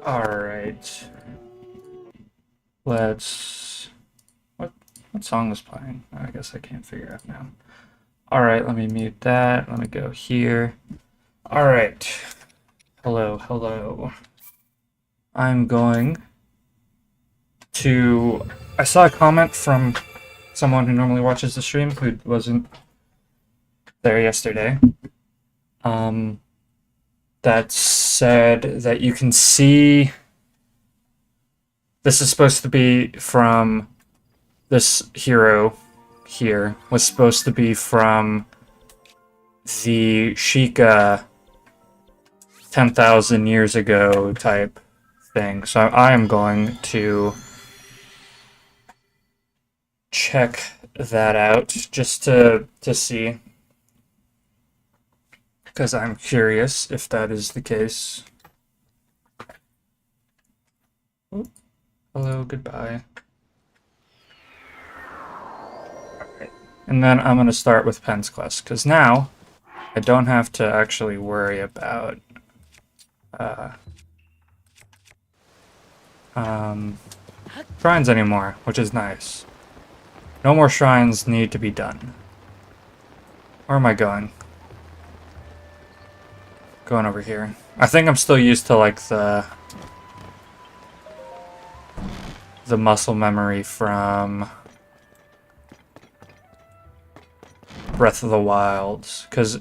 Alright. Let's... What song was playing? I guess I can't figure out now. Alright, let me mute that. Let me go here. Alright. Hello, hello. I'm going to... I saw a comment from someone who normally watches the stream who wasn't there yesterday. That said that you can see... This is supposed to be from this hero here. Was supposed to be from the Sheikah 10,000 years ago type thing. So I am going to check that out just to see, because I'm curious if that is the case. Oh, hello, goodbye. Alright. And then I'm going to start with Penn's Quest, because now I don't have to actually worry about shrines anymore, which is nice. No more shrines need to be done. Where am I going? Going over here. I think I'm still used to like the muscle memory from Breath of the Wild, because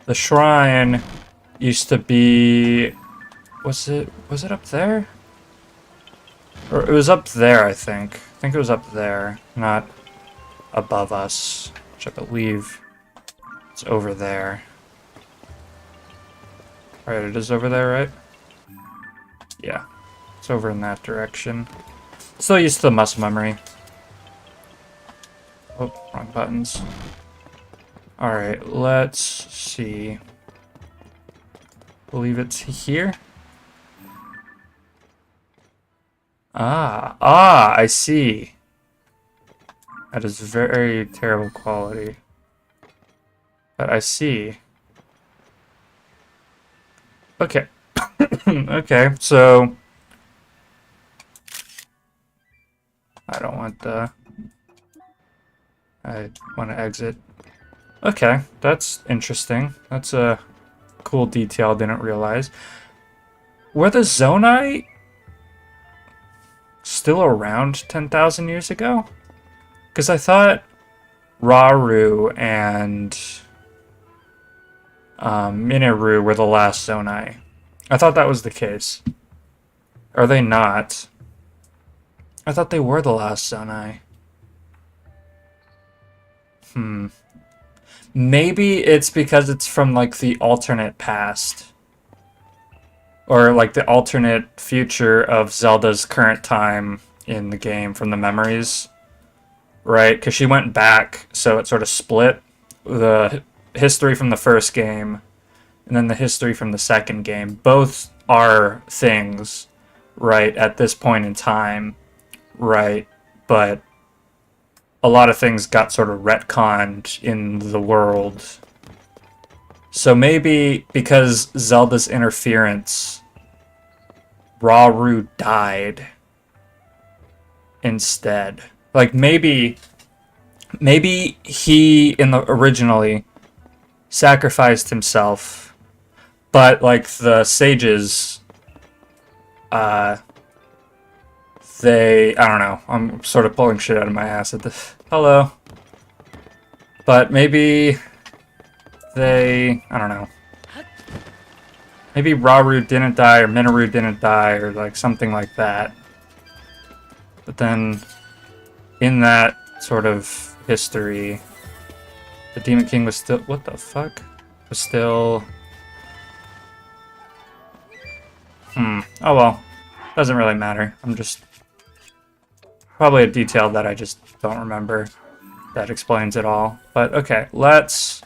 the shrine used to be, was it up there? Or it was up there, I think. I think it was up there, not above us, which I believe it's over there. Right, it is over there, right? Yeah, it's over in that direction. Still used to the muscle memory. Oh, wrong buttons. Alright, let's see. Believe it's here? I see. That is very terrible quality. But I see. Okay. Okay, so... I don't want the... I want to exit. Okay, that's interesting. That's a cool detail I didn't realize. Were the Zonai still around 10,000 years ago? Because I thought Rauru and Minoru were the last Zonai. I thought that was the case. Are they not? I thought they were the last Zonai. Maybe it's because it's from, like, the alternate past. Or, like, the alternate future of Zelda's current time in the game from the memories. Right? Because she went back, so it sort of split the history from the first game and then the history from the second game. Both are things, right, at this point in time, right? But a lot of things got sort of retconned in the world. So maybe because Zelda's interference, Rauru died instead. Like maybe he in the originally sacrificed himself, but like the sages, I don't know. I'm sort of pulling shit out of my ass at this. Hello. But maybe I don't know. Maybe Rauru didn't die or Minoru didn't die or like something like that. But then in that sort of history, the Demon King was still, what the fuck? Was still, oh well. Doesn't really matter. I'm just, probably a detail that I just don't remember that explains it all. But okay, let's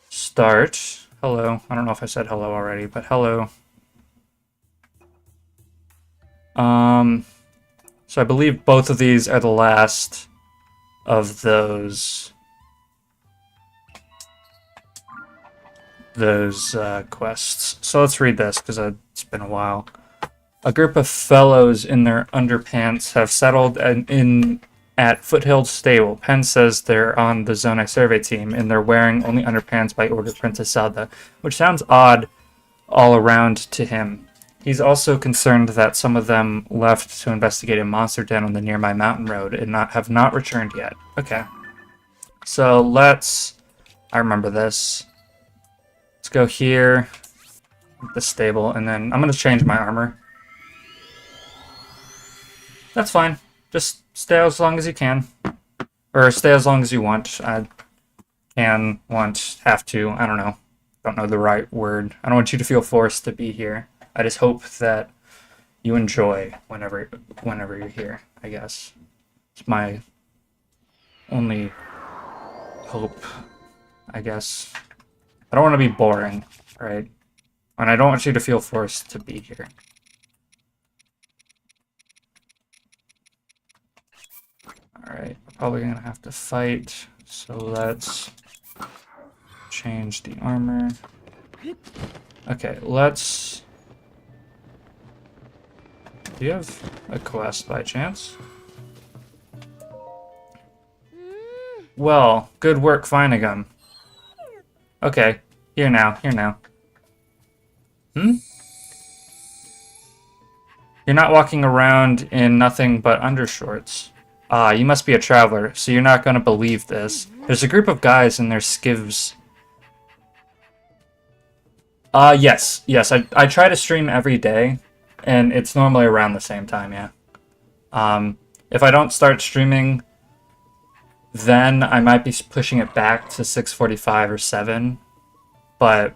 start. Hello. I don't know if I said hello already, but hello. So I believe both of these are the last of those quests. So let's read this because it's been a while. A group of fellows in their underpants have settled in at Foothill Stable. Penn says they're on the Zonai survey team, and they're wearing only underpants by order of Princess Zelda, which sounds odd all around to him. He's also concerned that some of them left to investigate a monster den on the Nearby Mountain Road and have not returned yet. Okay. So let's... I remember this. Let's go here, the stable, and then I'm going to change my armor. That's fine. Just stay as long as you can. Or stay as long as you want. I can, want, have to. I don't know. Don't know the right word. I don't want you to feel forced to be here. I just hope that you enjoy whenever you're here, I guess. It's my only hope, I guess. I don't want to be boring, right? And I don't want you to feel forced to be here. Alright, we're probably gonna have to fight, so let's change the armor. Okay, let's... Do you have a quest by chance? Well, good work finding them. Okay, here now. Hmm? You're not walking around in nothing but undershorts. Ah, you must be a traveler, so you're not going to believe this. There's a group of guys in their skivs. Yes. I try to stream every day, and it's normally around the same time, yeah. If I don't start streaming, then I might be pushing it back to 6:45 or 7, but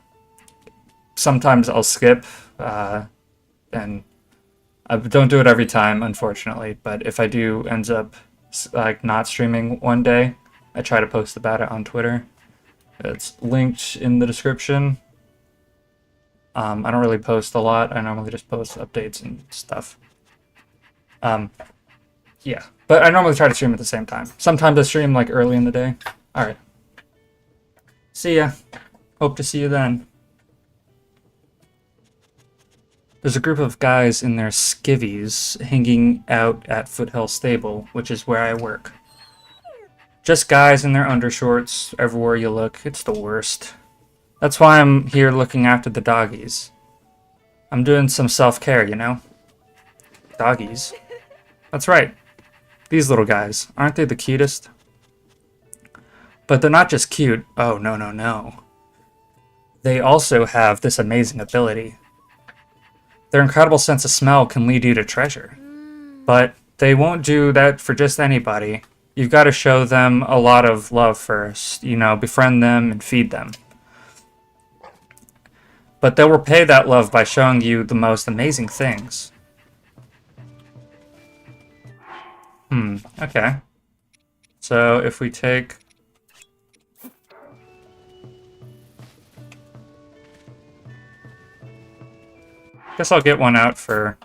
sometimes I'll skip, and I don't do it every time, unfortunately, but if I do ends up like not streaming one day, I try to post about it on Twitter. It's linked in the description. I don't really post a lot. I normally just post updates and stuff. Yeah, but I normally try to stream at the same time. Sometimes I stream like early in the day. Alright. See ya. Hope to see you then. There's a group of guys in their skivvies hanging out at Foothill Stable, which is where I work. Just guys in their undershorts everywhere you look. It's the worst. That's why I'm here looking after the doggies. I'm doing some self-care, you know? Doggies. That's right. These little guys. Aren't they the cutest? But they're not just cute. Oh, no. They also have this amazing ability. Their incredible sense of smell can lead you to treasure. But they won't do that for just anybody. You've got to show them a lot of love first. You know, befriend them and feed them. But they'll repay that love by showing you the most amazing things. Okay. So if we take... Guess I'll get one out for...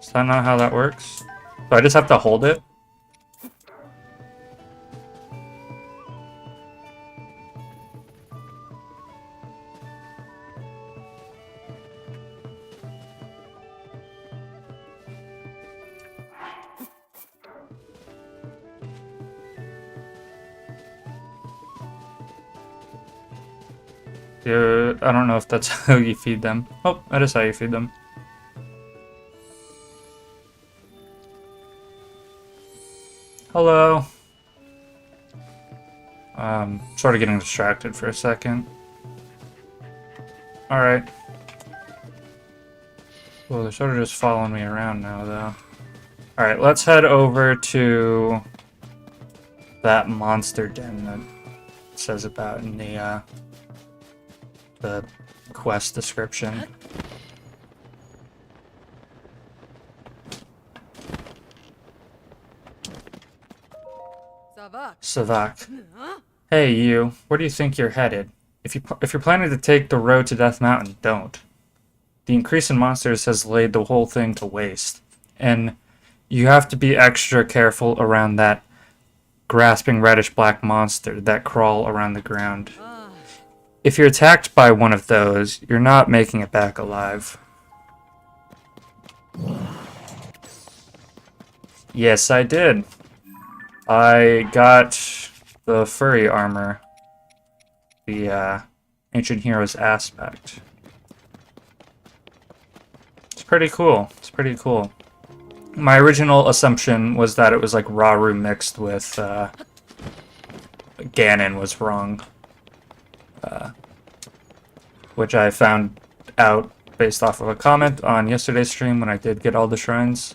Is that not how that works? So I just have to hold it? I don't know if that's how you feed them. Oh, that is how you feed them. Hello. Sort of getting distracted for a second. Alright. Well, they're sort of just following me around now, though. Alright, let's head over to that monster den that it says about in the quest description. Savak. Hey, you. Where do you think you're headed? If you're planning to take the road to Death Mountain, don't. The increase in monsters has laid the whole thing to waste, and you have to be extra careful around that grasping reddish-black monster that crawl around the ground. if you're attacked by one of those, you're not making it back alive. Yes, I did. I got the furry armor. The Ancient Heroes aspect. It's pretty cool. It's pretty cool. My original assumption was that it was like Raru mixed with Ganon was wrong. Which I found out based off of a comment on yesterday's stream when I did get all the shrines.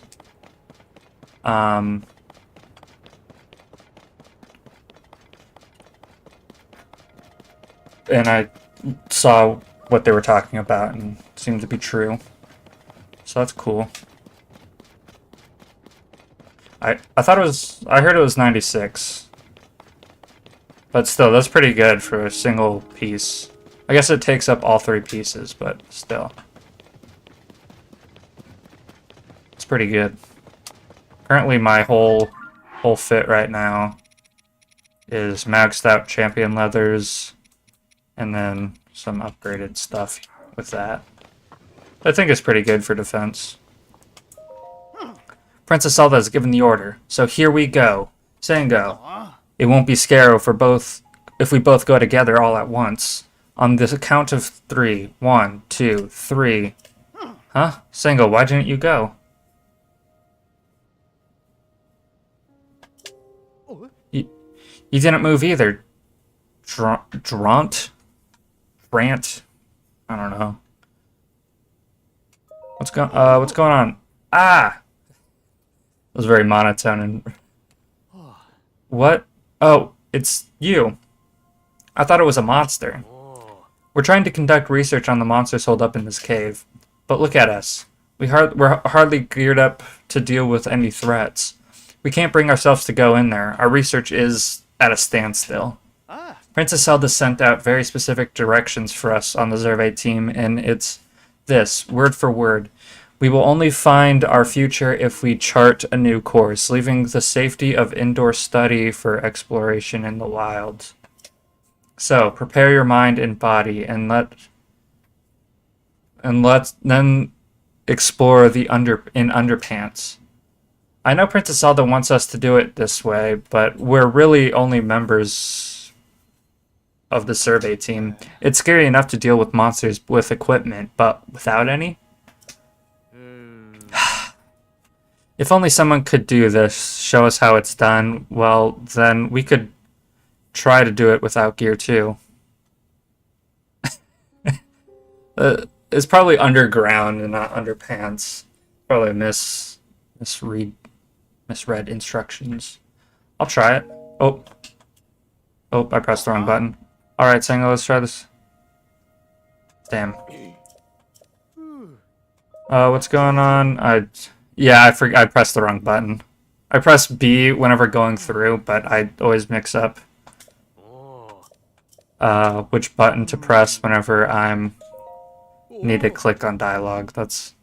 And I saw what they were talking about and it seemed to be true. So that's cool. I thought it was, I heard it was 96. But still, that's pretty good for a single piece. I guess it takes up all 3 pieces, but still. It's pretty good. Currently my whole fit right now is maxed out champion leathers and then some upgraded stuff with that. I think it's pretty good for defense. Princess Zelda has given the order, so here we go. Sango. It won't be scary for both if we both go together all at once. On the count of 3. 1, 2, 3. Huh? Sango, why didn't you go? You didn't move either. Drant? Brant? I don't know. What's going on? Ah! It was very monotone and... What? Oh, it's you. I thought it was a monster. We're trying to conduct research on the monsters holed up in this cave. But look at us. We're hardly geared up to deal with any threats. We can't bring ourselves to go in there. Our research is at a standstill. Princess Zelda sent out very specific directions for us on the survey team, and it's this, word for word. We will only find our future if we chart a new course, leaving the safety of indoor study for exploration in the wild. So, prepare your mind and body, and let's then explore the underpants. I know Princess Zelda wants us to do it this way, but we're really only members of the survey team. It's scary enough to deal with monsters with equipment, but without any? If only someone could do this, show us how it's done, well, then we could try to do it without gear too. It's probably underground and not underpants. Probably misread instructions. I'll try it. Oh, I pressed the wrong button. Alright, Sango, let's try this. Damn. What's going on? I pressed the wrong button. I press B whenever going through, but I always mix up which button to press whenever I'm need to click on dialogue. That's...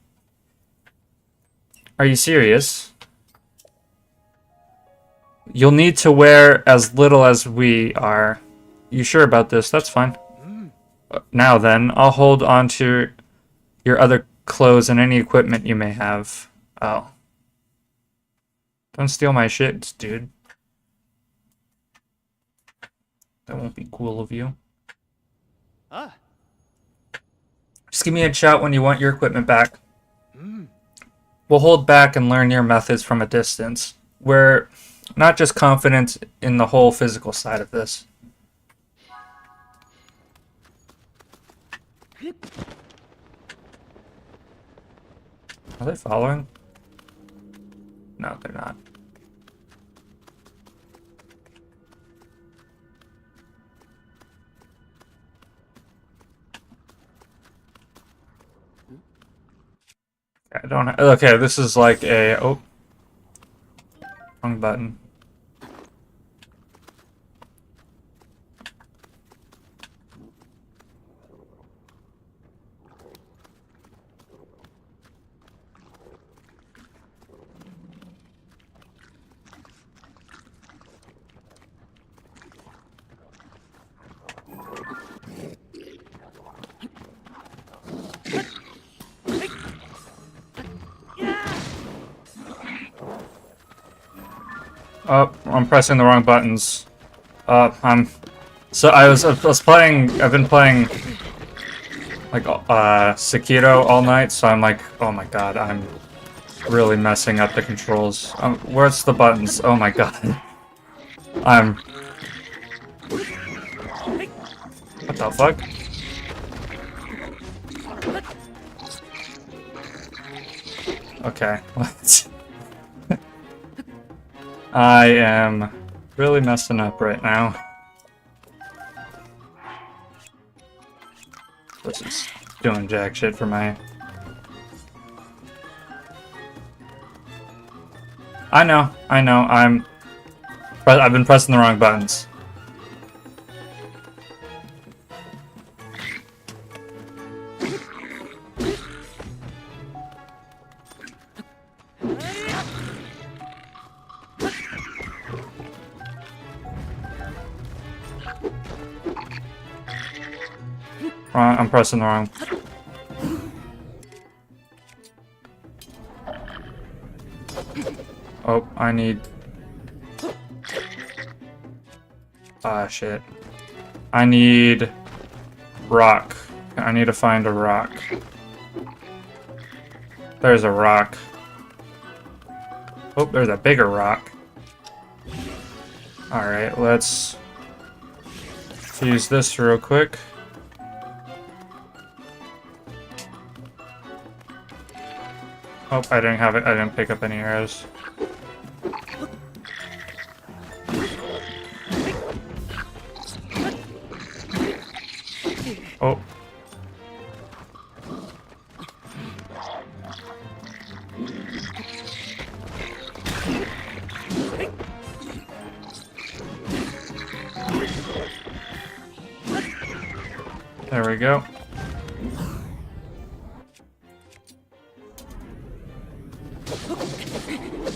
Are you serious? You'll need to wear as little as we are. You sure about this? That's fine. Now then, I'll hold on to your other clothes and any equipment you may have. Oh. Don't steal my shit, dude. That won't be cool of you. Just give me a shout when you want your equipment back. We'll hold back and learn your methods from a distance. We're not just confident in the whole physical side of this. Are they following? No, they're not. I don't. Okay, this is like a. Oh, wrong button. Oh, I'm pressing the wrong buttons. I'm... So I was playing... I've been playing... like, Sekiro all night, so I'm like, oh my god, I'm really messing up the controls. Where's the buttons? Oh my god. I'm... What the fuck? Okay, what? I am really messing up right now. This is doing jack shit for my... I know, I've been pressing the wrong buttons. I'm pressing the wrong. Oh, I need... Ah, shit. I need... rock. I need to find a rock. There's a rock. Oh, there's a bigger rock. Alright, let's... use this real quick. Oh, I didn't have it. I didn't pick up any arrows. Oh. There we go.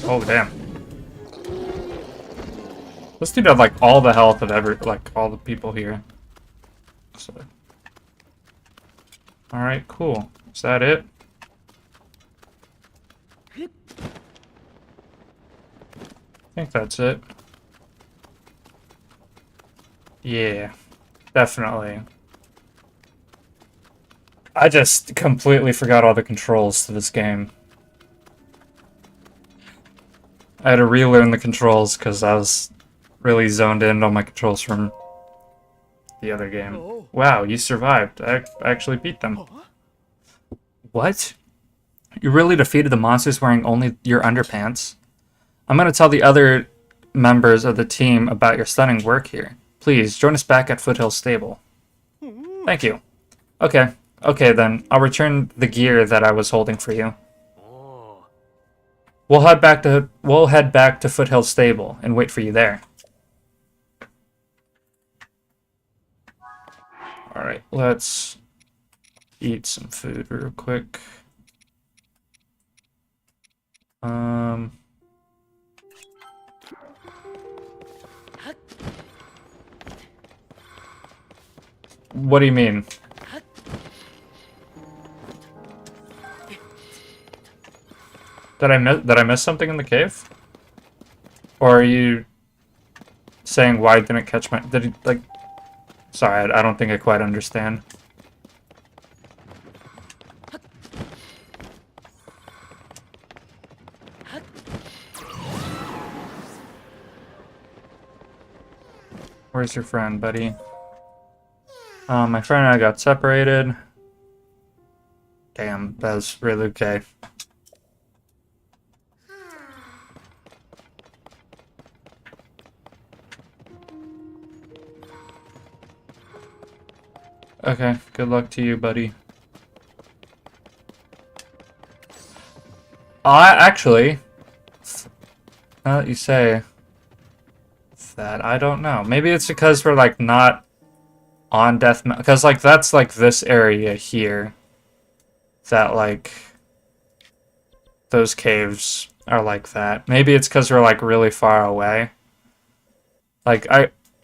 Oh, damn. This dude had, like, all the health of all the people here. So. Alright, cool. Is that it? I think that's it. Yeah, definitely. I just completely forgot all the controls to this game. I had to relearn the controls because I was really zoned in on my controls from the other game. Wow, you survived. I actually beat them. What? You really defeated the monsters wearing only your underpants? I'm gonna tell the other members of the team about your stunning work here. Please, join us back at Foothill Stable. Thank you. Okay. Okay, then. I'll return the gear that I was holding for you. We'll head back to Foothill Stable and wait for you there. Alright, let's eat some food real quick. What do you mean? Did I miss something in the cave? Or are you saying why didn't it catch my... Did he, like... Sorry, I don't think I quite understand. Where's your friend, buddy? My friend and I got separated. Damn, that's really okay. Okay, good luck to you, buddy. Actually, now that you say that, I don't know. Maybe it's because we're, like, not on Death Mountain. Because, like, that's, like, this area here. That, like, those caves are like that. Maybe it's because we're, like, really far away. Like,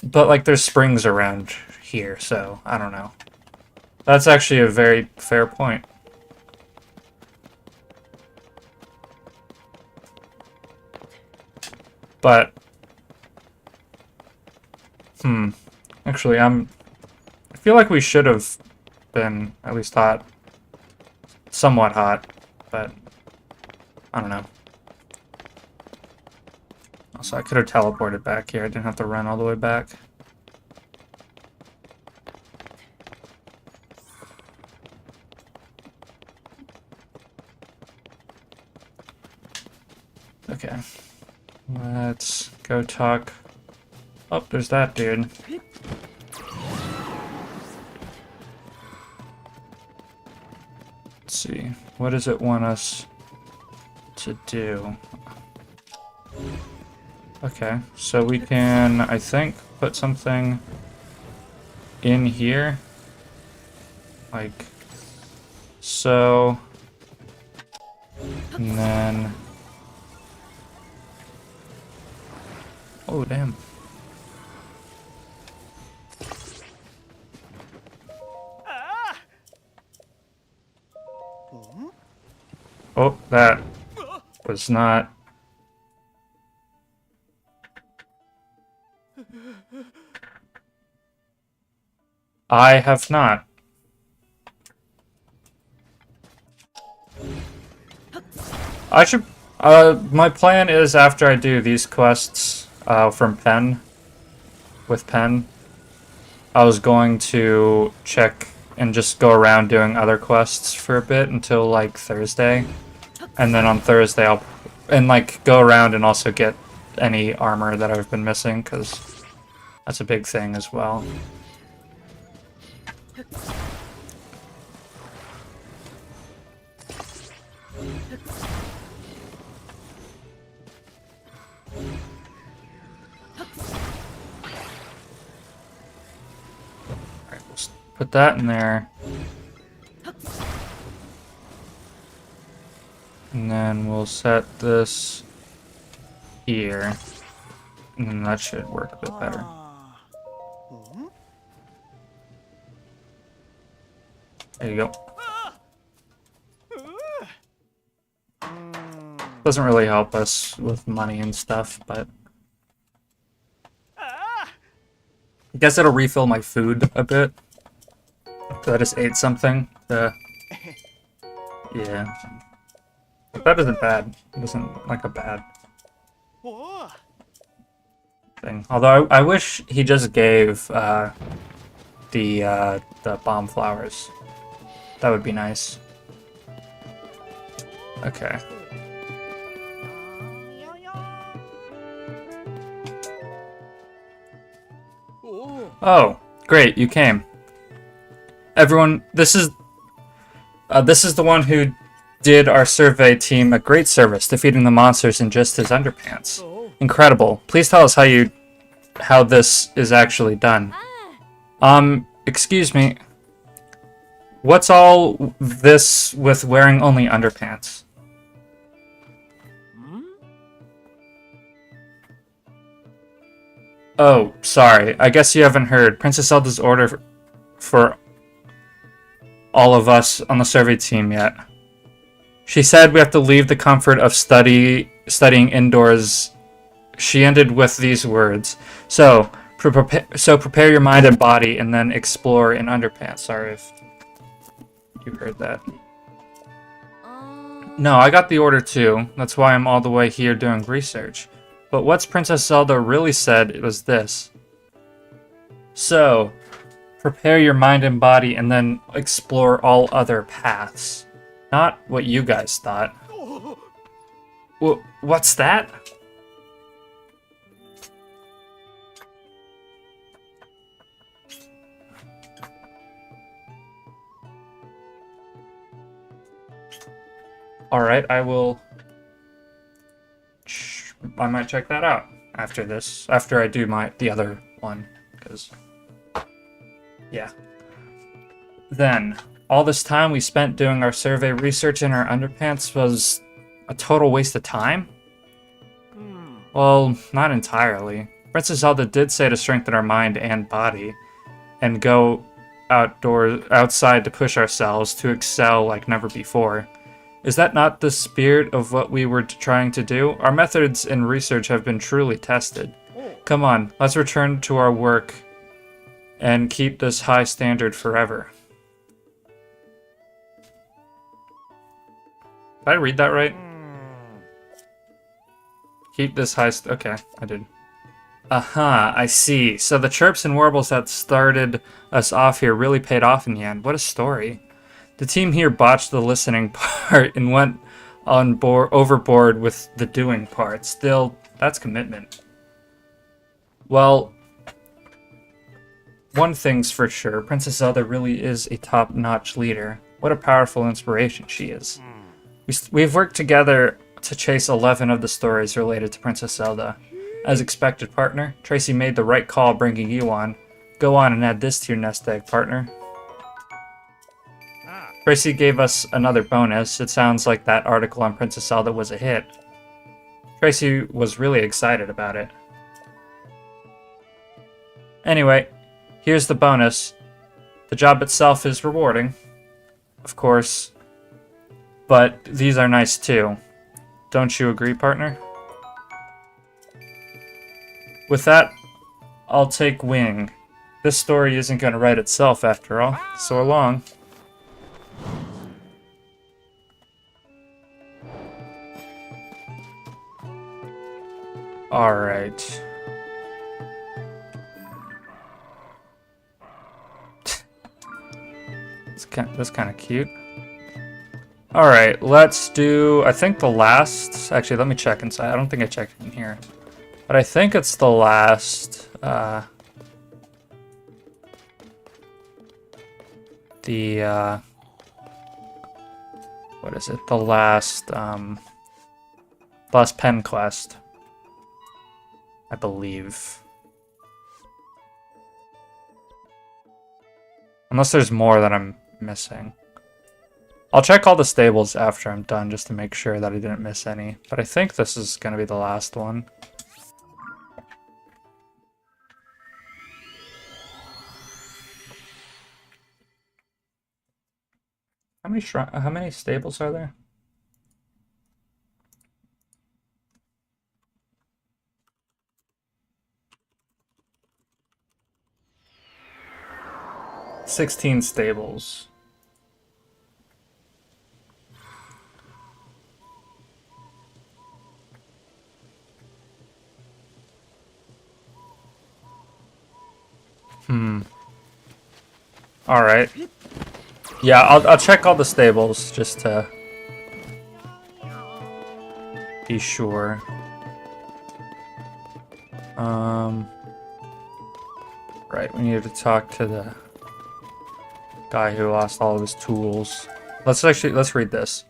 but, like, there's springs around here, so I don't know. That's actually a very fair point. But Actually, I feel like we should have been at least hot. Somewhat hot, but I don't know. Also, I could have teleported back here. I didn't have to run all the way back. Okay. Let's go talk. Oh, there's that dude. Let's see. What does it want us to do? Okay, so we can, I think, put something in here. Like so. And then... Oh, damn. Oh, that was not... I have not. I should... my plan is after I do these quests from Penn, with Penn, I was going to check and just go around doing other quests for a bit until like Thursday. And then on Thursday I'll like go around and also get any armor that I've been missing, because that's a big thing as well. Alright, we'll put that in there. And then we'll set this here. And then that should work a bit better. There you go. Doesn't really help us with money and stuff, but... I guess it'll refill my food a bit. So I just ate something. Yeah. That isn't bad. It isn't like a bad thing. Although I wish he just gave the bomb flowers. That would be nice. Okay. Oh, great, you came. Everyone, this is the one who did our survey team a great service, defeating the monsters in just his underpants. Incredible. Please tell us how this is actually done. Excuse me. What's all this with wearing only underpants? Oh, sorry. I guess you haven't heard. Princess Zelda's order for all of us on the survey team yet. She said we have to leave the comfort of studying indoors. She ended with these words. So prepare your mind and body and then explore in underpants. Sorry if you heard that. No, I got the order too. That's why I'm all the way here doing research. But what's Princess Zelda really said was this. So, prepare your mind and body and then explore all other paths. Not what you guys thought. What's that? Alright, I might check that out after this, after I do the other one, because, yeah. Then, all this time we spent doing our survey research in our underpants was a total waste of time? Well, not entirely. Princess Zelda did say to strengthen our mind and body, and go outside to push ourselves to excel like never before. Is that not the spirit of what we were trying to do? Our methods in research have been truly tested. Come on, let's return to our work and keep this high standard forever. Did I read that right? Keep this high okay, I did. Aha, I see. So the chirps and warbles that started us off here really paid off in the end. What a story. The team here botched the listening part and went on board overboard with the doing part. Still, that's commitment. Well, one thing's for sure, Princess Zelda really is a top-notch leader. What a powerful inspiration she is. We've worked together to chase 11 of the stories related to Princess Zelda. As expected, partner, Tracy made the right call bringing you on. Go on and add this to your nest egg, partner. Tracy gave us another bonus. It sounds like that article on Princess Zelda was a hit. Tracy was really excited about it. Anyway, here's the bonus. The job itself is rewarding, of course, but these are nice too. Don't you agree, partner? With that, I'll take wing. This story isn't going to write itself after all. So long. Alright. That's kind of cute. Alright, let's do, I think the last, actually let me check inside. I don't think I checked in here. But I think it's the last, what is it? The last pen quest, I believe. Unless there's more that I'm missing. I'll check all the stables after I'm done just to make sure that I didn't miss any. But I think this is going to be the last one. How many stables are there? "16 stables. Alright. Yeah, I'll check all the stables just to be sure. Right, we need to talk to the guy who lost all of his tools. Let's read this.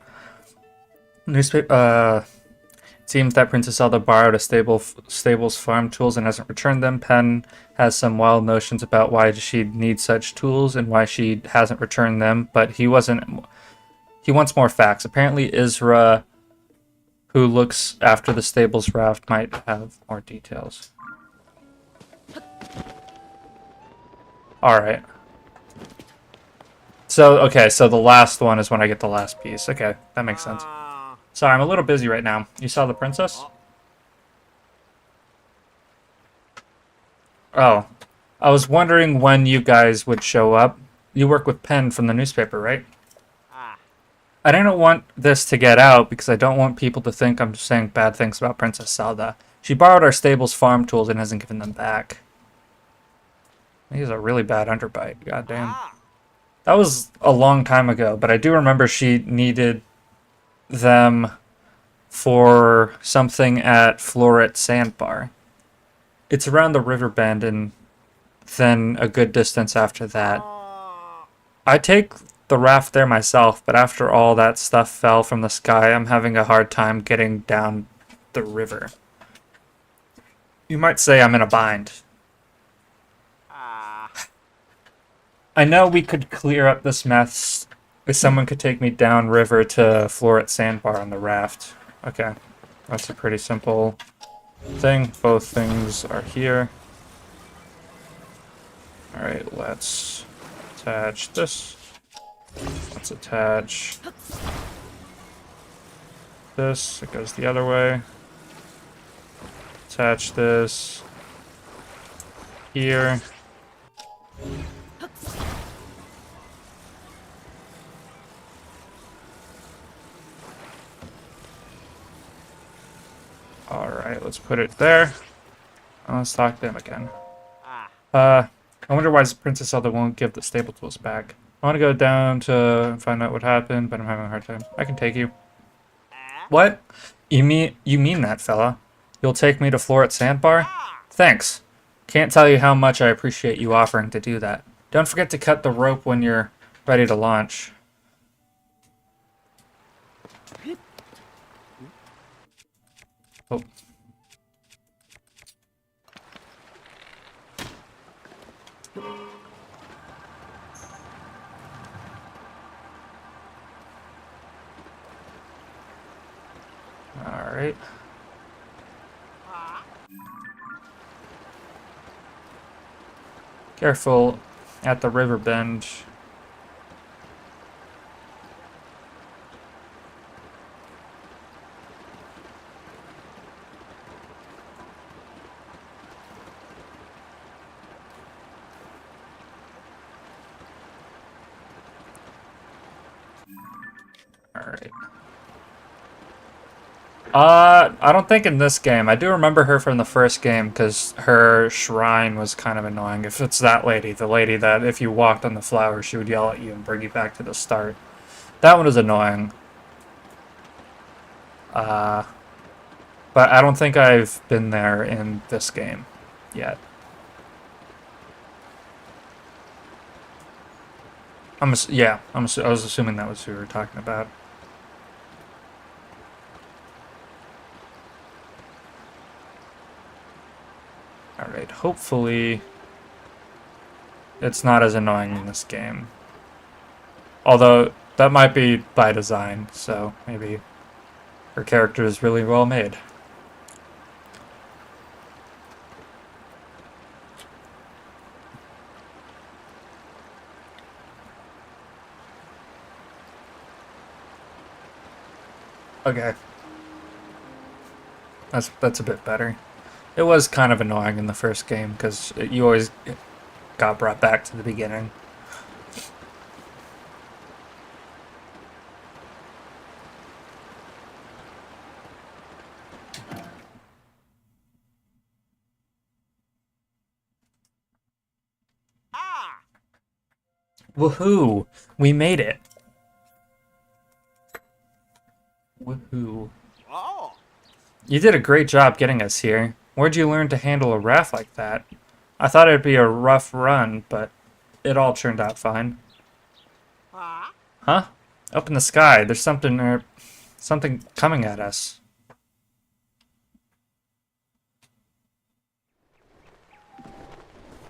Newspaper. It seems that Princess Zelda borrowed a stable's farm tools and hasn't returned them. Pen has some wild notions about why she'd need such tools and why she hasn't returned them, but he wants more facts. Apparently Isra, who looks after the stable's raft, might have more details. Alright. So, okay, so the last one is when I get the last piece. Okay, that makes sense. Sorry, I'm a little busy right now. You saw the princess? Oh. I was wondering when you guys would show up. You work with Penn from the newspaper, right? I didn't want this to get out because I don't want people to think I'm just saying bad things about Princess Zelda. She borrowed our stable's farm tools and hasn't given them back. He's a really bad underbite. Goddamn. That was a long time ago, but I do remember she needed them for something at Floret Sandbar. It's around the river bend and then a good distance after that. I take the raft there myself, but after all that stuff fell from the sky, I'm having a hard time getting down the river. You might say I'm in a bind. I know we could clear up this mess if someone could take me down river to Floret Sandbar on the raft. Okay, that's a pretty simple thing. Both things are here. Alright, let's attach this. Let's attach this. It goes the other way. Attach this. here. Alright, let's put it there. Let's talk to him again. I wonder why Princess Zelda won't give the stable tools back. I want to go down to find out what happened, but I'm having a hard time. I can take you. What? You mean that, fella? You'll take me to Floret Sandbar? Thanks. Can't tell you how much I appreciate you offering to do that. Don't forget to cut the rope when you're ready to launch. Oh. Alright. Careful at the river bend. Alright. I don't think in this game. I do remember her from the first game because her shrine was kind of annoying. If it's that lady, the lady that if you walked on the flowers, she would yell at you and bring you back to the start. That one is annoying. But I don't think I've been there in this game yet. I was assuming that was who we were talking about. Alright, hopefully it's not as annoying in this game. Although, that might be by design, so maybe her character is really well made. Okay. That's a bit better. It was kind of annoying in the first game because you always got brought back to the beginning. Woohoo! We made it! Woohoo. You did a great job getting us here. Where'd you learn to handle a raft like that? I thought it'd be a rough run, but it all turned out fine. Huh? Up in the sky, there's something coming at us.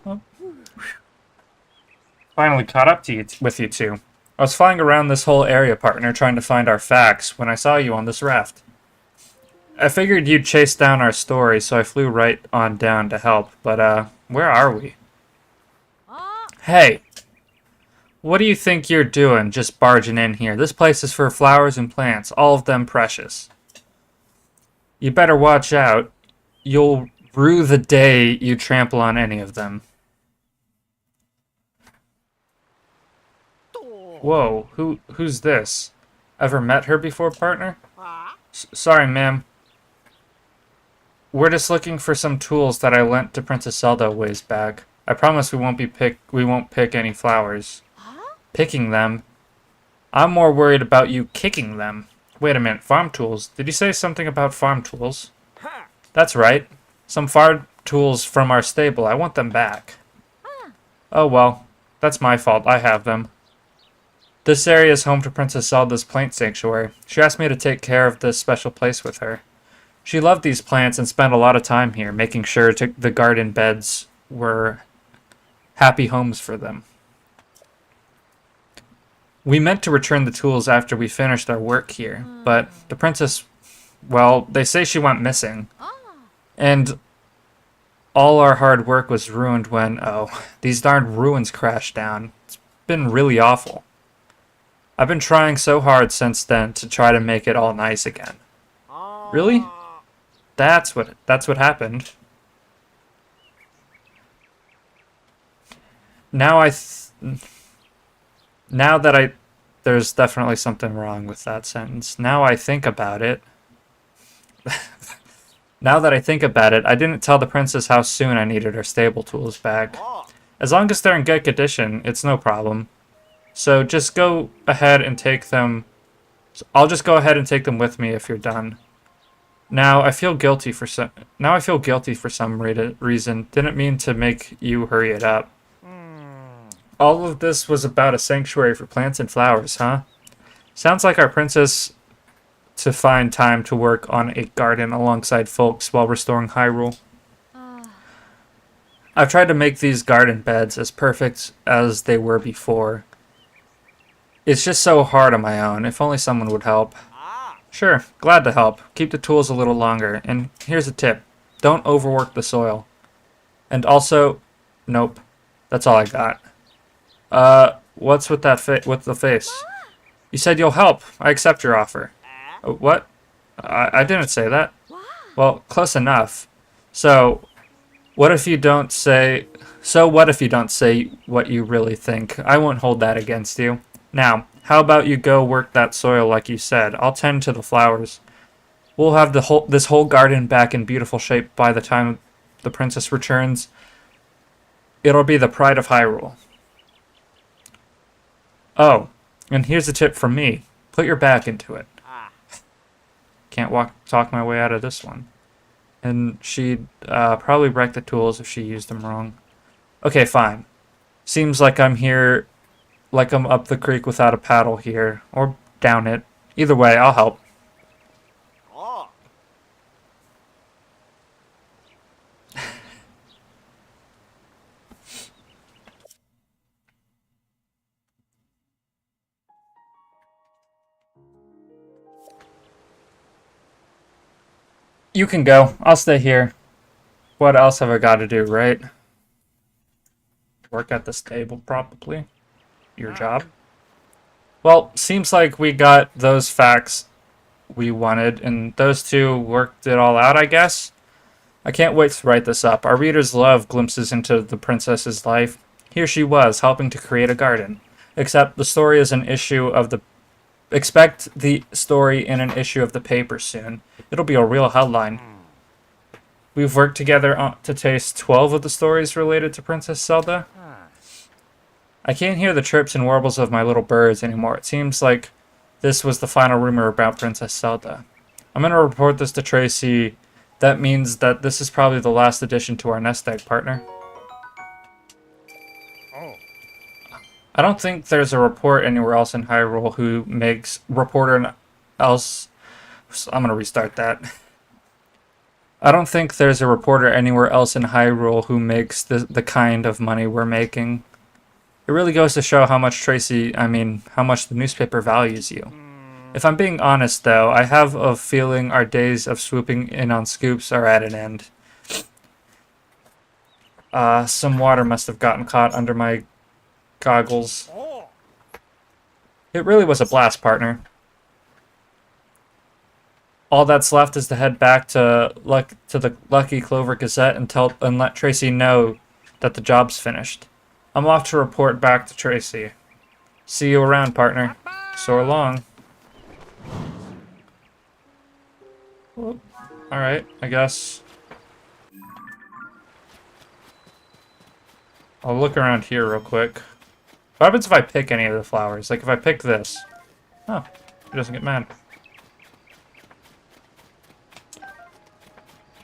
Oh. Finally caught up to with you two. I was flying around this whole area, partner, trying to find our facts when I saw you on this raft. I figured you'd chase down our story, so I flew right on down to help, but, where are we? Hey! What do you think you're doing, just barging in here? This place is for flowers and plants, all of them precious. You better watch out. You'll rue the day you trample on any of them. Whoa, who's this? Ever met her before, partner? Sorry, ma'am. We're just looking for some tools that I lent to Princess Zelda a ways back. I promise we won't pick any flowers. Picking them? I'm more worried about you kicking them. Wait a minute, farm tools? Did you say something about farm tools? That's right. Some farm tools from our stable. I want them back. Oh well, that's my fault. I have them. This area is home to Princess Zelda's plant sanctuary. She asked me to take care of this special place with her. She loved these plants and spent a lot of time here, making sure the garden beds were happy homes for them. We meant to return the tools after we finished our work here, but the princess, well, they say she went missing. And all our hard work was ruined when, these darn ruins crashed down. It's been really awful. I've been trying so hard since then to try to make it all nice again. Really? That's what happened. Now I... now that I... There's definitely something wrong with that sentence. Now I think about it. Now that I think about it, I didn't tell the princess how soon I needed her stable tools back. As long as they're in good condition, it's no problem. So just go ahead and take them... I'll just go ahead and take them with me if you're done. Now I feel guilty for some... Now I feel guilty for some reason. Didn't mean to make you hurry it up. All of this was about a sanctuary for plants and flowers, huh? Sounds like our princess to find time to work on a garden alongside folks while restoring Hyrule. I've tried to make these garden beds as perfect as they were before. It's just so hard on my own. If only someone would help. Sure, glad to help. Keep the tools a little longer. And here's a tip. Don't overwork the soil. And also... Nope. That's all I got. What's with that with the face? You said you'll help. I accept your offer. What? I didn't say that. Well, close enough. So, what if you don't say... So what if you don't say what you really think? I won't hold that against you. Now, how about you go work that soil like you said? I'll tend to the flowers. We'll have this whole garden back in beautiful shape by the time the princess returns. It'll be the pride of Hyrule. Oh, and here's a tip from me. Put your back into it. Can't talk my way out of this one. And she'd probably wreck the tools if she used them wrong. Okay, fine. Seems like I'm here, like I'm up the creek without a paddle here. Or down it. Either way, I'll help. You can go. I'll stay here. What else have I got to do, right? Work at the stable, probably. Your job. Well, seems like we got those facts we wanted, and those two worked it all out, I guess. I can't wait to write this up. Our readers love glimpses into the princess's life. Here she was, helping to create a garden. Except the story is an issue of the... Expect the story in an issue of the paper soon. It'll be a real headline. We've worked together to taste 12 of the stories related to Princess Zelda. I can't hear the chirps and warbles of my little birds anymore. It seems like this was the final rumor about Princess Zelda. I'm going to report this to Tracy. That means that this is probably the last addition to our nest egg, partner. I don't think there's a report anywhere else in Hyrule who makes reporter else... I'm going to restart that. I don't think there's a reporter anywhere else in Hyrule who makes the kind of money we're making. It really goes to show how much how much the newspaper values you. If I'm being honest, though, I have a feeling our days of swooping in on scoops are at an end. Some water must have gotten caught under my goggles. It really was a blast, partner. All that's left is to head back to the Lucky Clover Gazette and let Tracy know that the job's finished. I'm off to report back to Tracy. See you around, partner. So long. Alright, I guess. I'll look around here real quick. What happens if I pick any of the flowers? Like if I pick this. Oh, he doesn't get mad.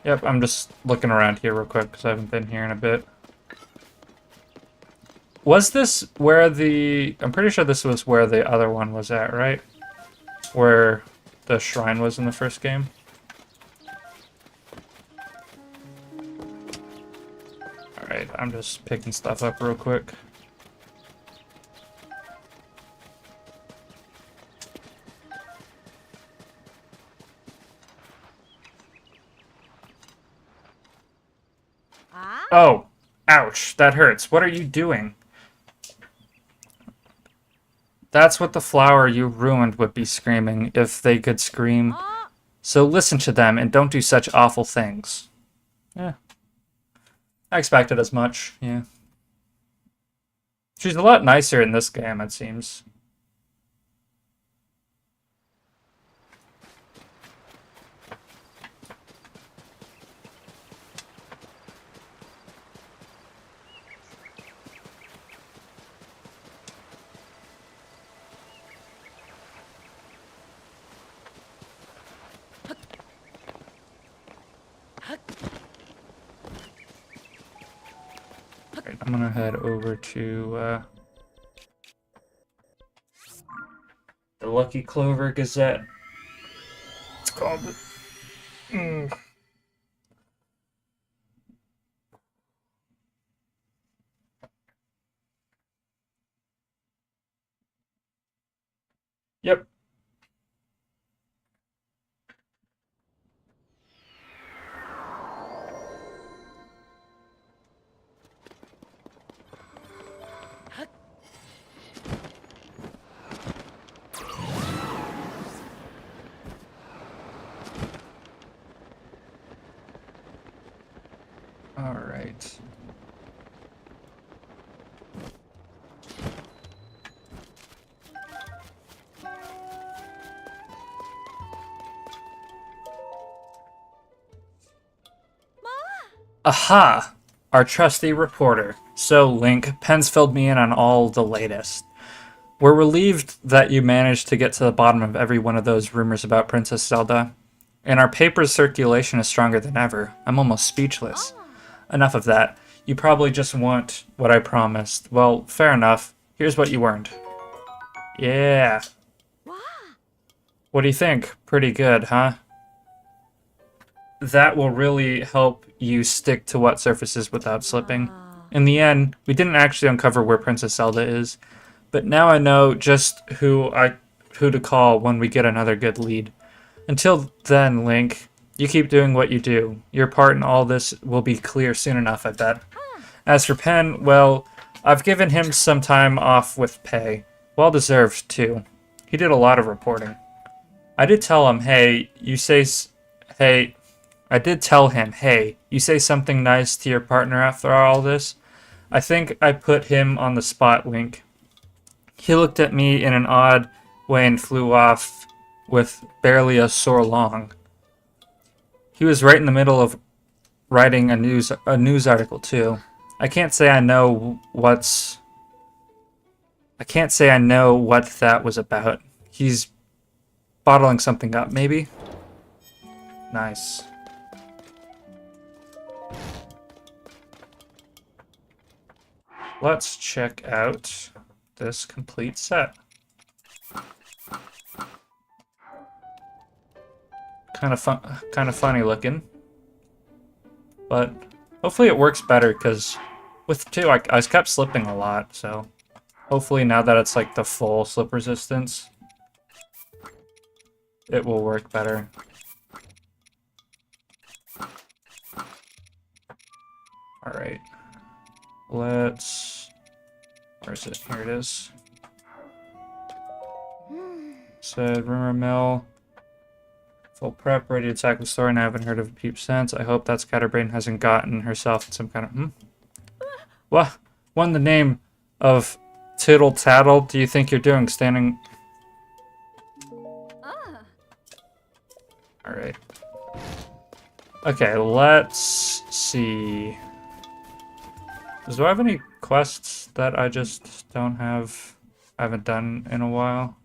Yep, I'm just looking around here real quick because I haven't been here in a bit. Was this where the... I'm pretty sure this was where the other one was at, right? Where the shrine was in the first game. Alright, I'm just picking stuff up real quick. Oh, ouch, that hurts. What are you doing? That's what the flower you ruined would be screaming if they could scream. So listen to them and don't do such awful things. Yeah. I expected as much, yeah. She's a lot nicer in this game, it seems. Right, I'm gonna head over to the Lucky Clover Gazette. It's called. Yep. All right. Aha! Our trusty reporter. So, Link, Penn's filled me in on all the latest. We're relieved that you managed to get to the bottom of every one of those rumors about Princess Zelda. And our paper's circulation is stronger than ever. I'm almost speechless. Enough of that. You probably just want what I promised. Well, fair enough. Here's what you earned. Yeah. What do you think? Pretty good, huh? That will really help you stick to what surfaces without slipping. In the end, we didn't actually uncover where Princess Zelda is, but now I know just who to call when we get another good lead. Until then, Link, you keep doing what you do. Your part in all this will be clear soon enough, I bet. As for Penn, well, I've given him some time off with pay. Well deserved, too. He did a lot of reporting. I did tell him, hey, I did tell him, hey, you say something nice to your partner after all this? I think I put him on the spot, Link. He looked at me in an odd way and flew off with barely a soar long. He was right in the middle of writing a news article too. I can't say I know what that was about. He's bottling something up, maybe? Nice. Let's check out this complete set. Kind of funny looking, but hopefully it works better because with 2 I kept slipping a lot. So hopefully now that it's like the full slip resistance, it will work better. All right, let's. Where is it? Here it is. Said rumor mill. Full prep, ready to attack the store, and I haven't heard of a peep since. I hope that Scatterbrain hasn't gotten herself in some kind of... What? Won the name of Tittle Tattle? Do you think you're doing standing... Alright. Okay, let's see. Do I have any quests that I just don't have... I haven't done in a while?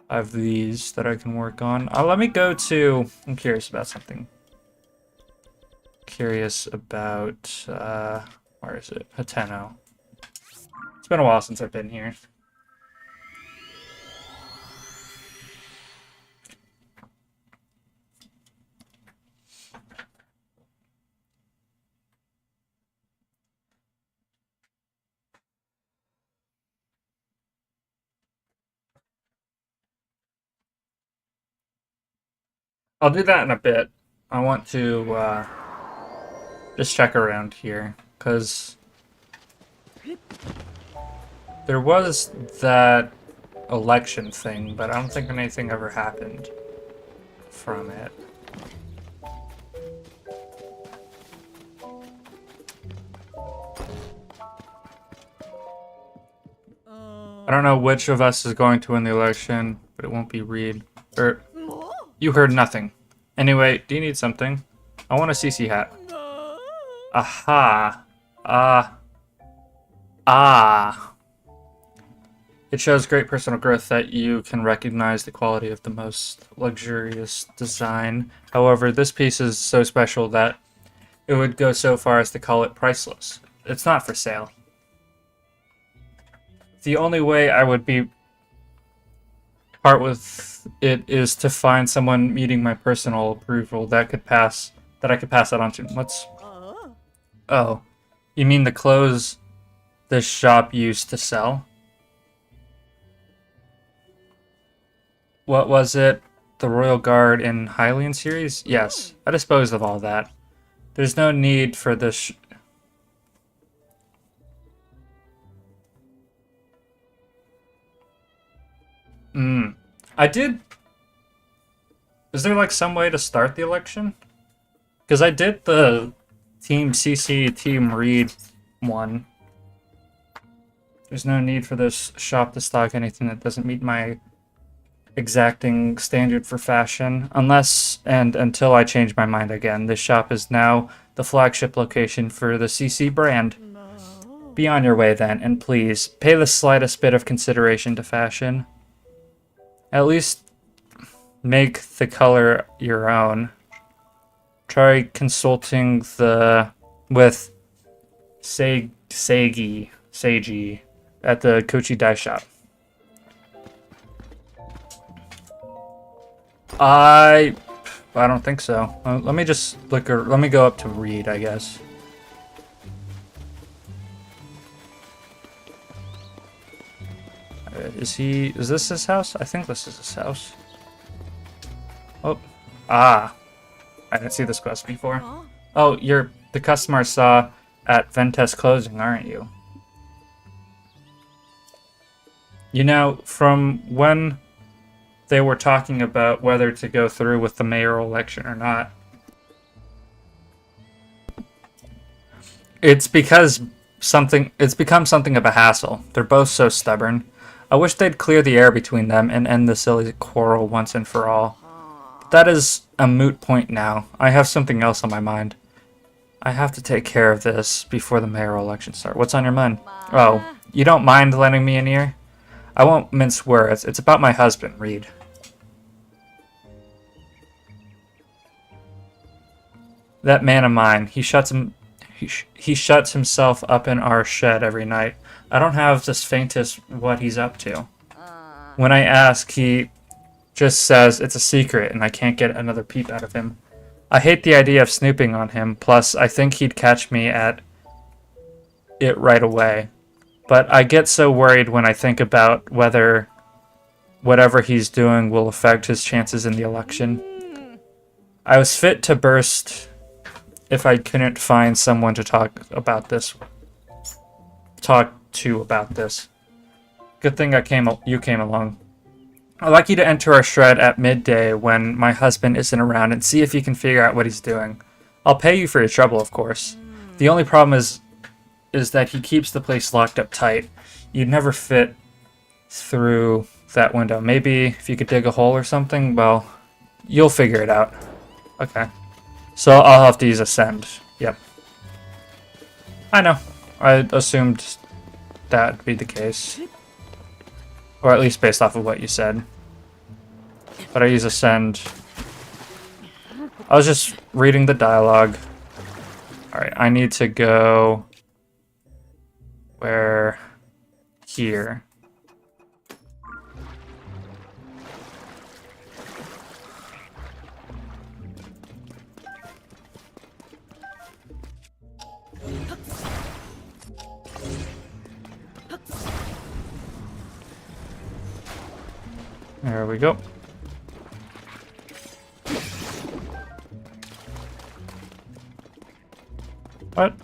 I have these that I can work on. Let me go to... I'm curious about something. Curious about... where is it? Hateno. It's been a while since I've been here. I'll do that in a bit. I want to just check around here, because there was that election thing, but I don't think anything ever happened from it. I don't know which of us is going to win the election, but it won't be Reed. Or, you heard nothing. Anyway, do you need something? I want a CC hat. Aha. Ah. It shows great personal growth that you can recognize the quality of the most luxurious design. However, this piece is so special that it would go so far as to call it priceless. It's not for sale. The only way I would part with it is to find someone meeting my personal approval that I could pass that on to. What's... Oh. You mean the clothes this shop used to sell? What was it? The Royal Guard in Hylian series? Yes. I disposed of all that. There's no need for this... I did... Is there like some way to start the election? Because I did the Team CC, Team Reed one. There's no need for this shop to stock anything that doesn't meet my exacting standard for fashion. Unless and until I change my mind again. This shop is now the flagship location for the CC brand. Be on your way then, and please, pay the slightest bit of consideration to fashion. At least make the color your own. Try consulting with Seiji at the Kochi Dye Shop. I don't think so. Let me just look. Let me go up to Reed, I guess. Is this his house? I think this is his house. Oh. Ah. I didn't see this quest before. Oh, you're the customer I saw at Ventes closing, aren't you? You know, from when they were talking about whether to go through with the mayoral election or not, it's become something of a hassle. They're both so stubborn. I wish they'd clear the air between them and end the silly quarrel once and for all. But that is a moot point now. I have something else on my mind. I have to take care of this before the mayoral election starts. What's on your mind? Oh, you don't mind lending me an ear? I won't mince words. It's about my husband, Reed. That man of mine, he shuts himself up in our shed every night. I don't have the faintest what he's up to. When I ask, he just says it's a secret and I can't get another peep out of him. I hate the idea of snooping on him, plus I think he'd catch me at it right away. But I get so worried when I think about whether whatever he's doing will affect his chances in the election. I was fit to burst if I couldn't find someone to talk to about this. Good thing you came along. I'd like you to enter our shred at midday when my husband isn't around and see if you can figure out what he's doing. I'll pay you for your trouble, of course. The only problem is that he keeps the place locked up tight. You'd never fit through that window. Maybe if you could dig a hole or something, well, you'll figure it out. Okay. So I'll have to use Ascend. Yep. I know. I assumed that would be the case. Or at least based off of what you said. But I use Ascend. I was just reading the dialogue. Alright, I need to go... Where? Here. There we go. What?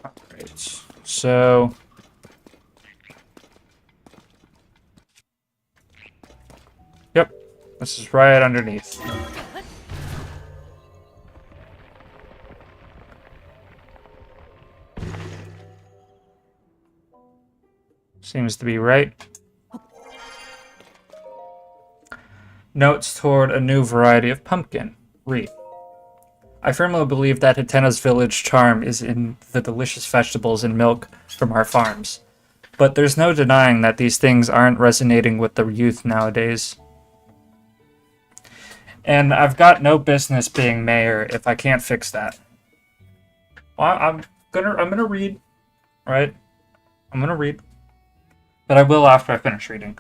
Alright. so... Yep, this is right underneath. Seems to be right. Notes toward a new variety of pumpkin. Read. I firmly believe that Hatena's village charm is in the delicious vegetables and milk from our farms. But there's no denying that these things aren't resonating with the youth nowadays. And I've got no business being mayor if I can't fix that. Well, I'm gonna read, right? I'm gonna read. But I will after I finish reading.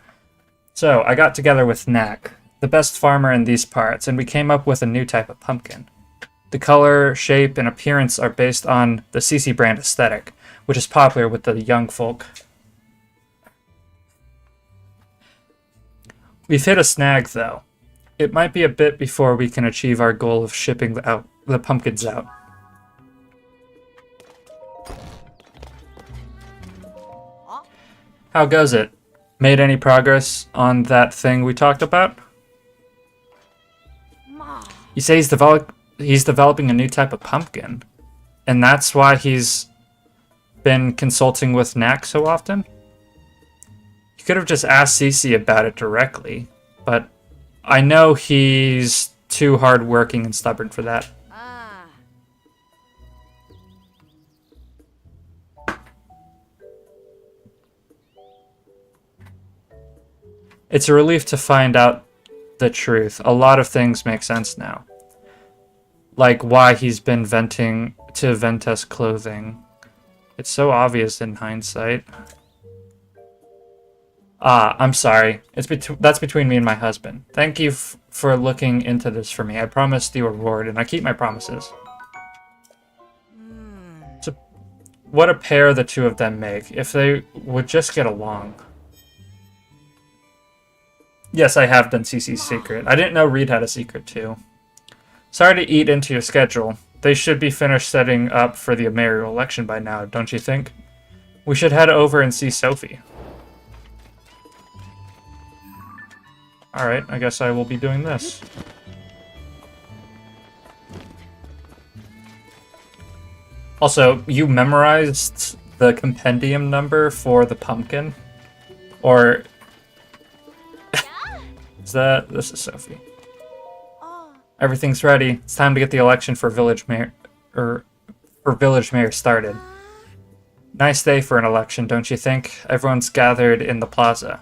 So, I got together with Knack, the best farmer in these parts, and we came up with a new type of pumpkin. The color, shape, and appearance are based on the CC brand aesthetic, which is popular with the young folk. We've hit a snag, though. It might be a bit before we can achieve our goal of shipping the pumpkins out. How goes it? Made any progress on that thing we talked about? You say he's developing a new type of pumpkin, and that's why he's been consulting with Knack so often? You could have just asked Cece about it directly, but I know he's too hardworking and stubborn for that. It's a relief to find out the truth. A lot of things make sense now. Like why he's been venting to Ventus clothing. It's so obvious in hindsight. Ah, I'm sorry. That's between me and my husband. Thank you for looking into this for me. I promised you a reward, and I keep my promises. So, what a pair the two of them make, if they would just get along. Yes, I have done CC's secret. I didn't know Reed had a secret too. Sorry to eat into your schedule. They should be finished setting up for the mayoral election by now, don't you think? We should head over and see Sophie. Alright, I guess I will be doing this. Also, you memorized the compendium number for the pumpkin? Or... This is Sophie. Everything's ready. It's time to get the election for village mayor started. Nice day for an election, don't you think? Everyone's gathered in the plaza.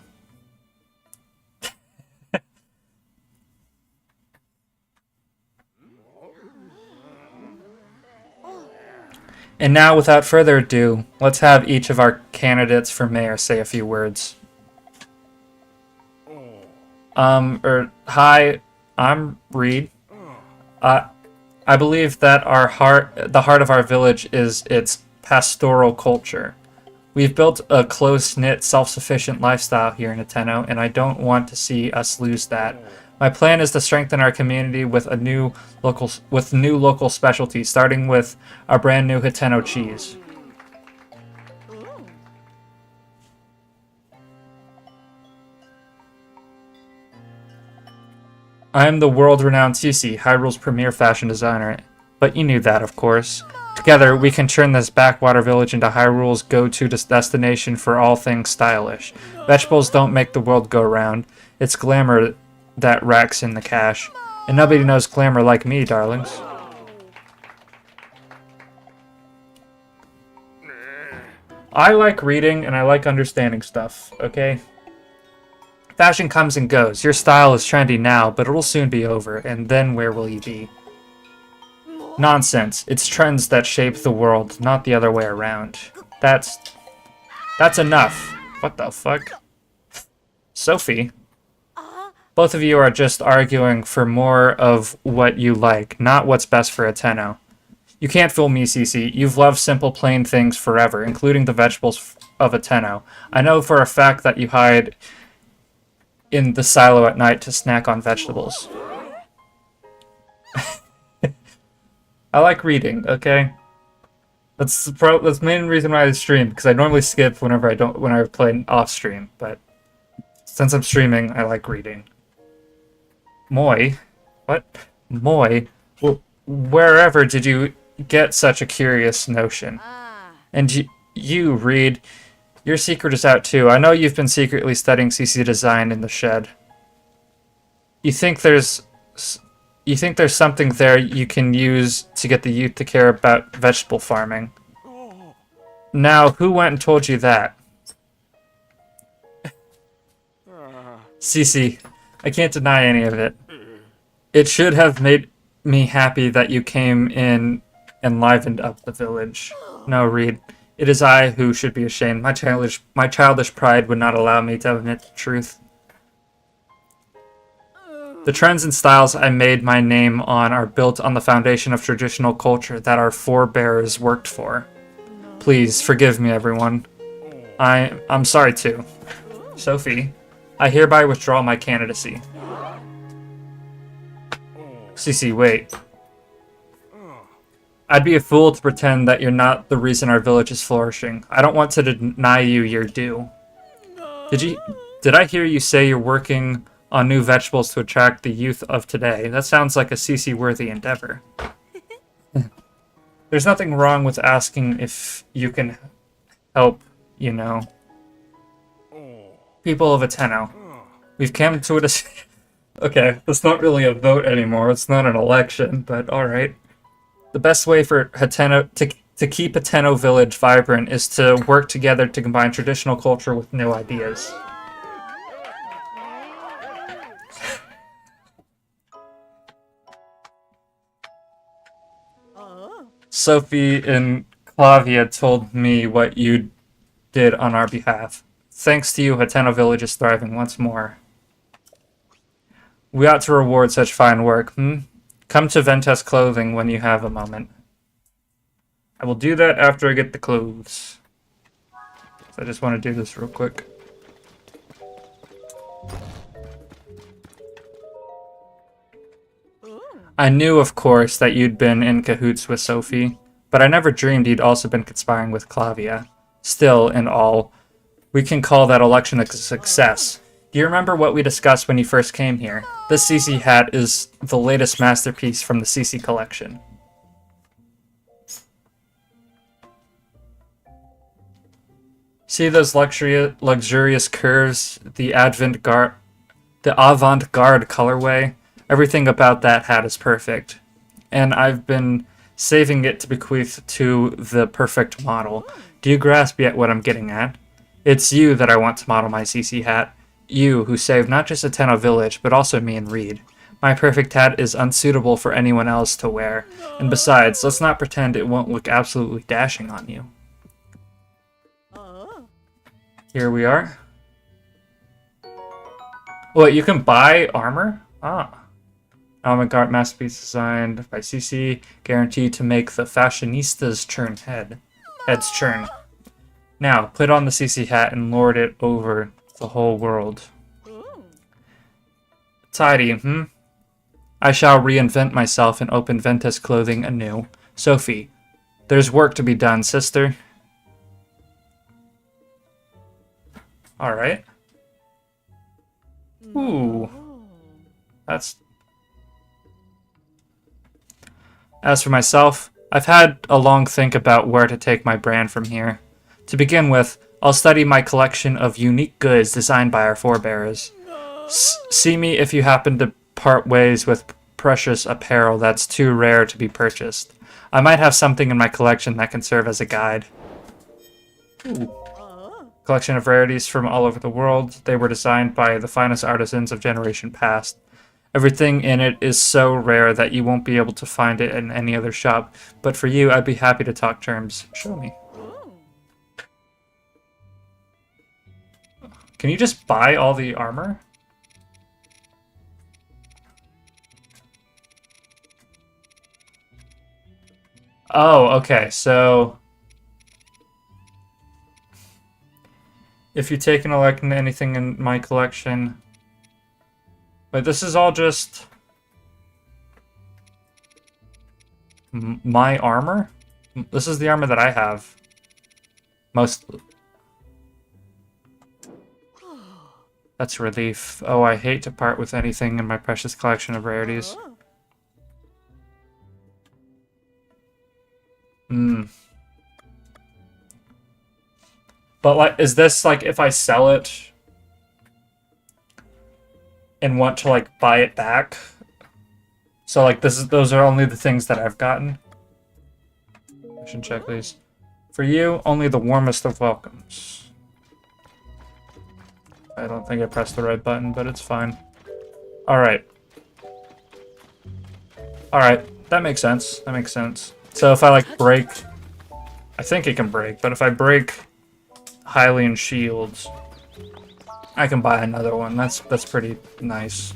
And now, without further ado, let's have each of our candidates for mayor say a few words. Hi, I'm Reed. I believe that the heart of our village is its pastoral culture. We've built a close-knit, self-sufficient lifestyle here in Hateno, and I don't want to see us lose that. My plan is to strengthen our community with new local specialties, starting with our brand new Hateno cheese. I am the world-renowned Cece, Hyrule's premier fashion designer, but you knew that, of course. Together, we can turn this backwater village into Hyrule's go-to destination for all things stylish. Vegetables don't make the world go round. It's glamour that racks in the cash. And nobody knows glamour like me, darlings. I like reading and I like understanding stuff, okay? Fashion comes and goes. Your style is trendy now, but it'll soon be over, and then where will you be? Nonsense. It's trends that shape the world, not the other way around. That's enough. What the fuck? Sophie? Both of you are just arguing for more of what you like, not what's best for Hateno. You can't fool me, Cece. You've loved simple, plain things forever, including the vegetables of Hateno. I know for a fact that you hide in the silo at night to snack on vegetables. I like reading, okay? That's the main reason why I stream, because I normally skip when I play off stream, but since I'm streaming, I like reading. Moi? What? Moi? Wherever did you get such a curious notion? And you, Reed, your secret is out too. I know you've been secretly studying CC design in the shed. You think there's something there you can use to get the youth to care about vegetable farming. Now, who went and told you that? CC, I can't deny any of it. It should have made me happy that you came in and livened up the village. No, Reed, it is I who should be ashamed. My childish pride would not allow me to admit the truth. The trends and styles I made my name on are built on the foundation of traditional culture that our forebears worked for. Please, forgive me, everyone. I'm sorry, too. Sophie, I hereby withdraw my candidacy. Cece, wait. I'd be a fool to pretend that you're not the reason our village is flourishing. I don't want to deny you your due. Did I hear you say you're working on new vegetables to attract the youth of today? That sounds like a CC-worthy endeavor. There's nothing wrong with asking if you can help, you know. People of Ateno. We've come to a decision. Okay, that's not really a vote anymore. It's not an election, but alright. The best way for Hateno to keep Hateno Village vibrant is to work together to combine traditional culture with new ideas. Sophie and Clavia told me what you did on our behalf. Thanks to you, Hateno Village is thriving once more. We ought to reward such fine work, Come to Ventus Clothing when you have a moment. I will do that after I get the clothes. So I just want to do this real quick. I knew, of course, that you'd been in cahoots with Sophie, but I never dreamed you'd also been conspiring with Clavia. Still, in all, we can call that election a success. Do you remember what we discussed when you first came here? This CC hat is the latest masterpiece from the CC collection. See those luxurious curves, the avant-garde colorway? Everything about that hat is perfect. And I've been saving it to bequeath to the perfect model. Do you grasp yet what I'm getting at? It's you that I want to model my CC hat. You, who saved not just Ateno Village, but also me and Reed. My perfect hat is unsuitable for anyone else to wear. And besides, let's not pretend it won't look absolutely dashing on you. Here we are. Wait, you can buy armor? Ah. Avant-garde masterpiece designed by CC, guaranteed to make the fashionistas heads churn. Now, put on the CC hat and lord it over the whole world. Tidy, I shall reinvent myself and open Ventus Clothing anew. Sophie, there's work to be done, sister. Alright. Ooh. That's... As for myself, I've had a long think about where to take my brand from here. To begin with, I'll study my collection of unique goods designed by our forebears. See me if you happen to part ways with precious apparel that's too rare to be purchased. I might have something in my collection that can serve as a guide. Ooh. Collection of rarities from all over the world. They were designed by the finest artisans of generation past. Everything in it is so rare that you won't be able to find it in any other shop. But for you, I'd be happy to talk terms. Show me. Can you just buy all the armor? Oh, okay, so... If you take and elect anything in my collection... Wait, this is all just... my armor? This is the armor that I have. Most. That's relief. Oh, I hate to part with anything in my precious collection of rarities. Hmm. But like, is this like if I sell it and want to like buy it back? So like those are only the things that I've gotten. I should check these. For you, only the warmest of welcomes. I don't think I pressed the right button, but it's fine. Alright. Alright, that makes sense. That makes sense. So if I like break... I think it can break, but if I break Hylian shields, I can buy another one. That's pretty nice.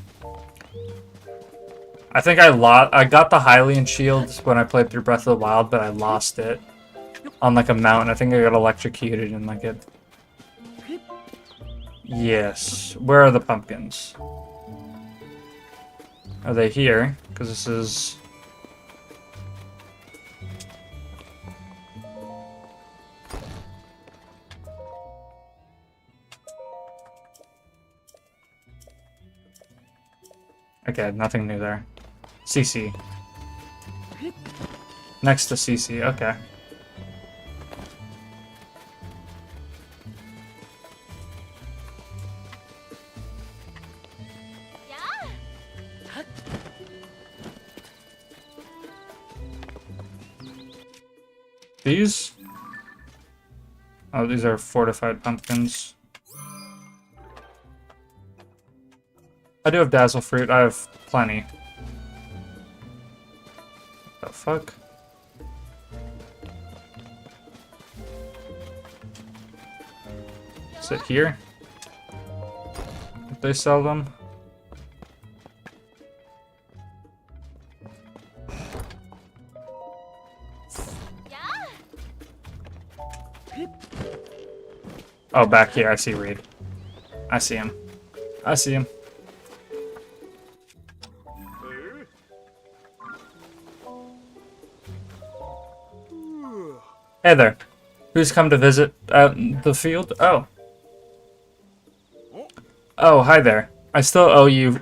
I think I got the Hylian shields when I played through Breath of the Wild, but I lost it on like a mountain. I think I got electrocuted and like it. Yes. Where are the pumpkins? Are they here? Because this is... Okay, nothing new there. CC. Next to CC, okay. These? Oh, these are fortified pumpkins. I do have dazzle fruit. I have plenty. What the fuck? Is it here? Did they sell them? Oh, back here. I see Reed. I see him. I see him. Hey there. Who's come to visit the field? Oh. Oh, hi there. I still owe you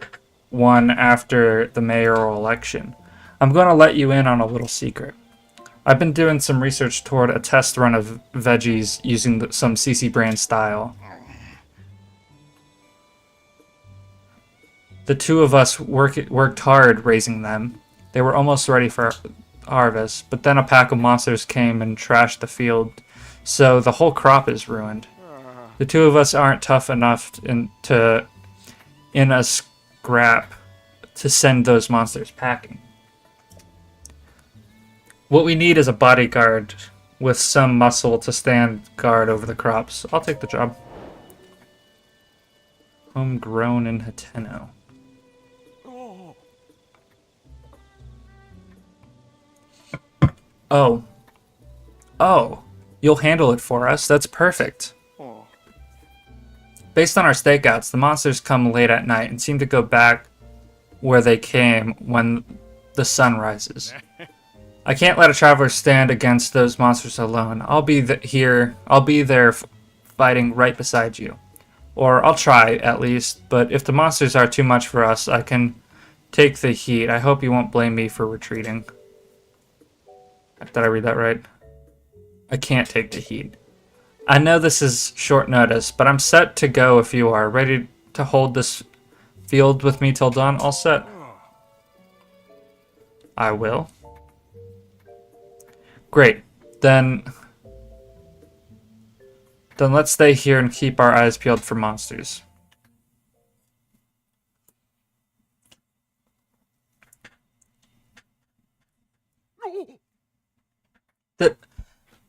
one after the mayoral election. I'm going to let you in on a little secret. I've been doing some research toward a test run of veggies using some CC brand style. The two of us worked hard raising them. They were almost ready for harvest, but then a pack of monsters came and trashed the field, so the whole crop is ruined. The two of us aren't tough enough in a scrap to send those monsters packing. What we need is a bodyguard with some muscle to stand guard over the crops. I'll take the job. Homegrown in Hateno. Oh. Oh. You'll handle it for us. That's perfect. Based on our stakeouts, the monsters come late at night and seem to go back where they came when the sun rises. I can't let a traveler stand against those monsters alone. I'll be there fighting right beside you. Or I'll try, at least, but if the monsters are too much for us, I can take the heat. I hope you won't blame me for retreating. Did I read that right? I can't take the heat. I know this is short notice, but I'm set to go if you are. Ready to hold this field with me till dawn? All set. I will. Great. Then let's stay here and keep our eyes peeled for monsters.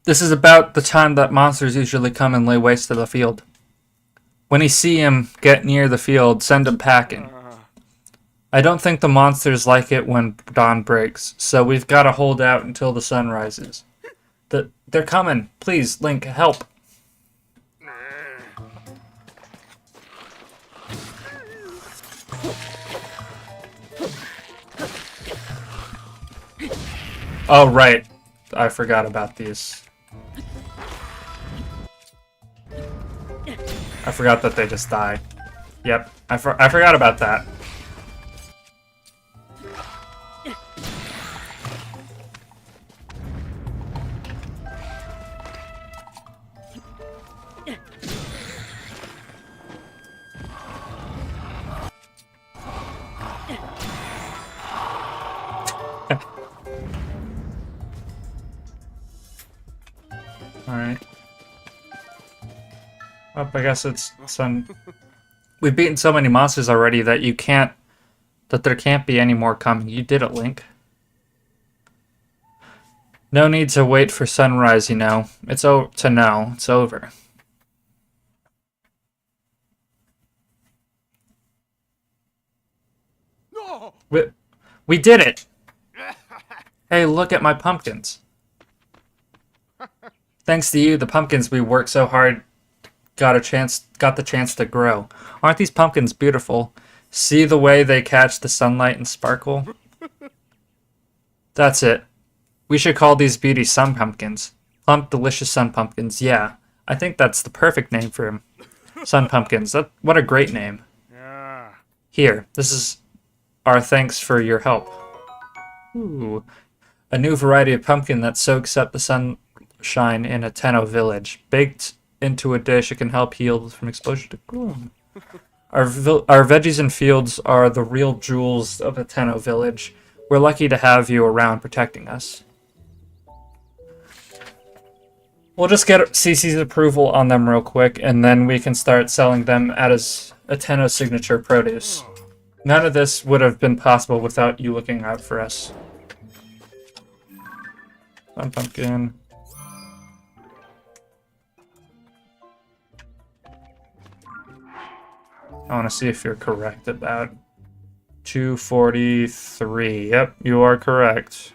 This is about the time that monsters usually come and lay waste to the field. When you see him get near the field, send him packing. I don't think the monsters like it when dawn breaks, so we've got to hold out until the sun rises. They're coming. Please, Link, help. Oh, right. I forgot about these. I forgot that they just die. Yep, I forgot about that. Alright. Well, I guess it's sun. We've beaten so many monsters already that there can't be any more coming. You did it, Link. No need to wait for sunrise, you know. It's over. No! We did it! Hey, look at my pumpkins. Thanks to you, the pumpkins we worked so hard got the chance to grow. Aren't these pumpkins beautiful? See the way they catch the sunlight and sparkle? That's it. We should call these beauties sun pumpkins. Plump, delicious sun pumpkins. Yeah, I think that's the perfect name for him. Sun pumpkins. What a great name. Yeah. Here, this is our thanks for your help. Ooh. A new variety of pumpkin that soaks up the sunshine in a Tenno village. Baked into a dish, it can help heal from exposure to gloom. Our veggies and fields are the real jewels of the Tenno village. We're lucky to have you around protecting us. We'll just get CC's approval on them real quick, and then we can start selling them as a Tenno signature produce. None of this would have been possible without you looking out for us. Sun pumpkin. I want to see if you're correct about 243. Yep, you are correct.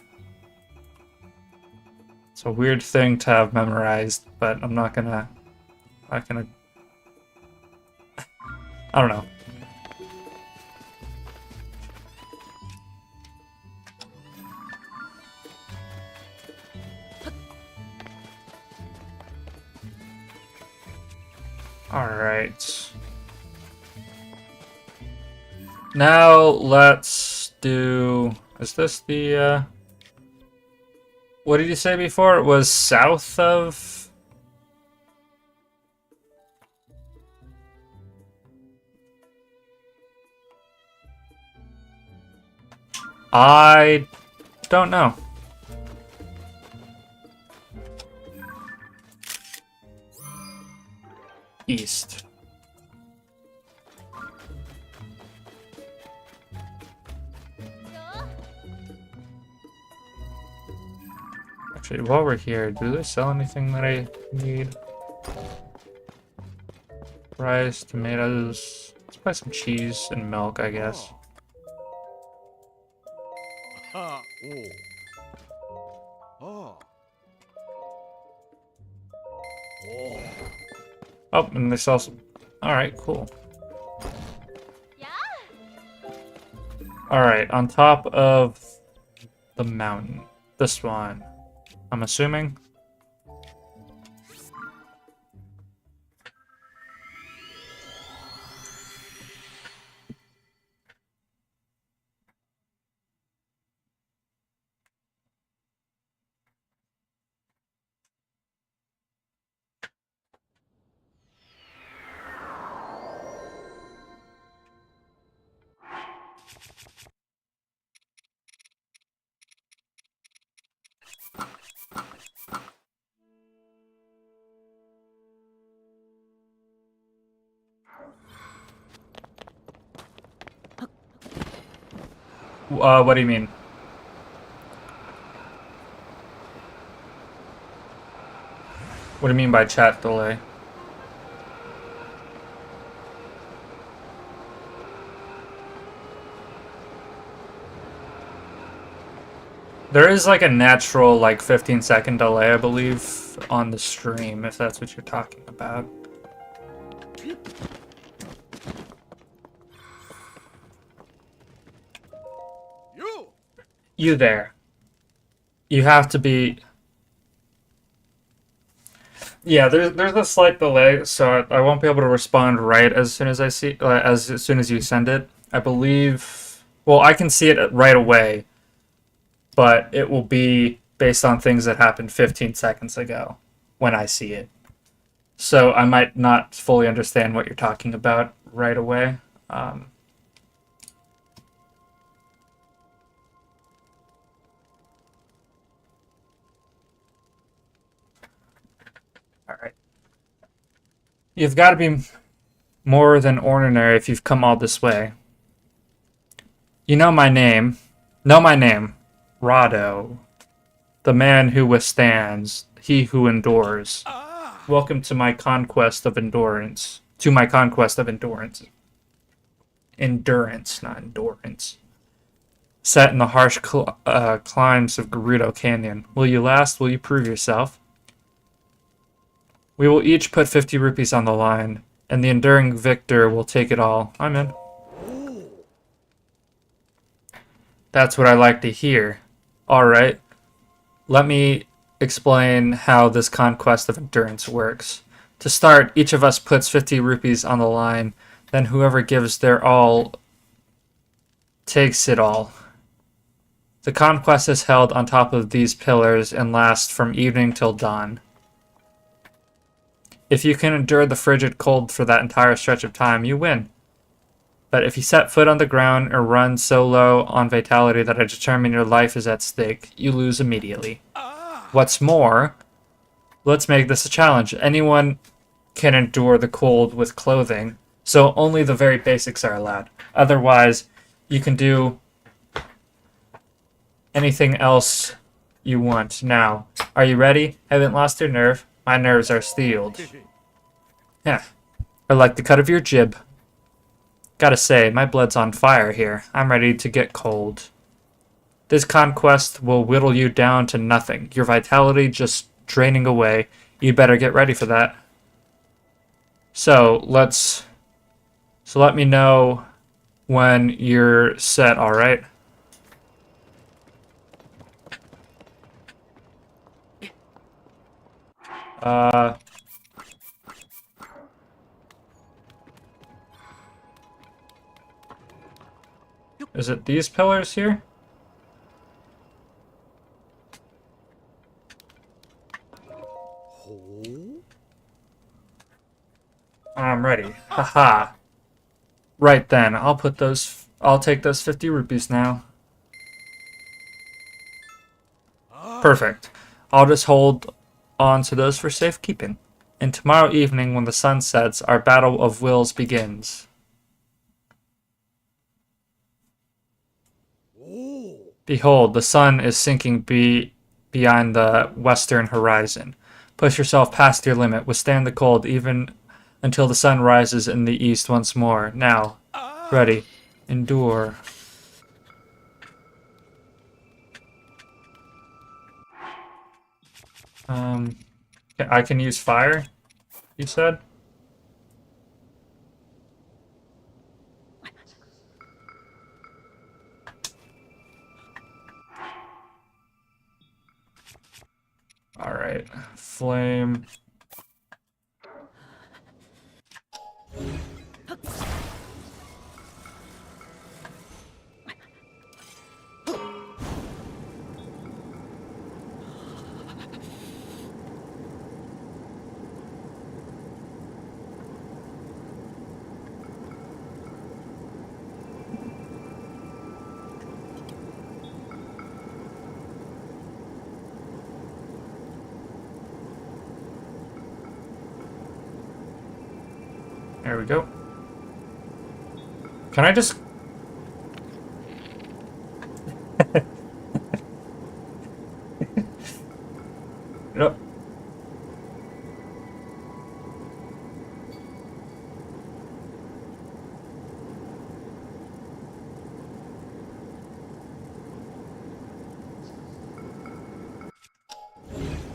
It's a weird thing to have memorized, but I'm not gonna... I don't know. Alright. Now let's do... Is this the... What did you say before? It was south of... I don't know. East. Actually, while we're here, do they sell anything that I need? Rice, tomatoes. Let's buy some cheese and milk, I guess. Oh. Oh. Oh. Oh, and they sell some... Alright, cool. Alright, on top of the mountain. This one. I'm assuming. What do you mean? What do you mean by chat delay? There is like a natural like 15-second delay, I believe, on the stream, if that's what you're talking about. You there. You have to be... Yeah, there's a slight delay, so I won't be able to respond right as soon as I see as soon as you send it. I believe. Well, I can see it right away, but it will be based on things that happened 15 seconds ago when I see it. So I might not fully understand what you're talking about right away. Um, all right. You've got to be more than ordinary if you've come all this way. You know my name. Know my name. Rado. The man who withstands. He who endures. Ah! Welcome to my conquest of endurance. To my conquest of endurance. Endurance, not endurance. Set in the harsh climbs of Gerudo Canyon. Will you last? Will you prove yourself? We will each put 50 rupees on the line, and the enduring victor will take it all. I'm in. That's what I like to hear. Alright, let me explain how this conquest of endurance works. To start, each of us puts 50 rupees on the line, then whoever gives their all takes it all. The conquest is held on top of these pillars and lasts from evening till dawn. If you can endure the frigid cold for that entire stretch of time, you win. But if you set foot on the ground or run so low on vitality that I determine your life is at stake, you lose immediately. What's more, let's make this a challenge. Anyone can endure the cold with clothing, so only the very basics are allowed. Otherwise, you can do anything else you want. Now, are you ready? Haven't lost your nerve? My nerves are steeled. Yeah, I like the cut of your jib. Gotta say, my blood's on fire here. I'm ready to get cold. This conquest will whittle you down to nothing. Your vitality just draining away. You better get ready for that. So let me know when you're set, alright? Uh is it these pillars here? I'm ready. Haha. Right then, I'll take those 50 rupees now. Perfect. I'll just hold on to those for safekeeping. And tomorrow evening, when the sun sets, our battle of wills begins. Behold, the sun is sinking behind the western horizon. Push yourself past your limit. Withstand the cold even until the sun rises in the east once more. Now, ready. Endure. Um, I can use fire, you said? Alright. Flame. There we go. Can I just... Yep.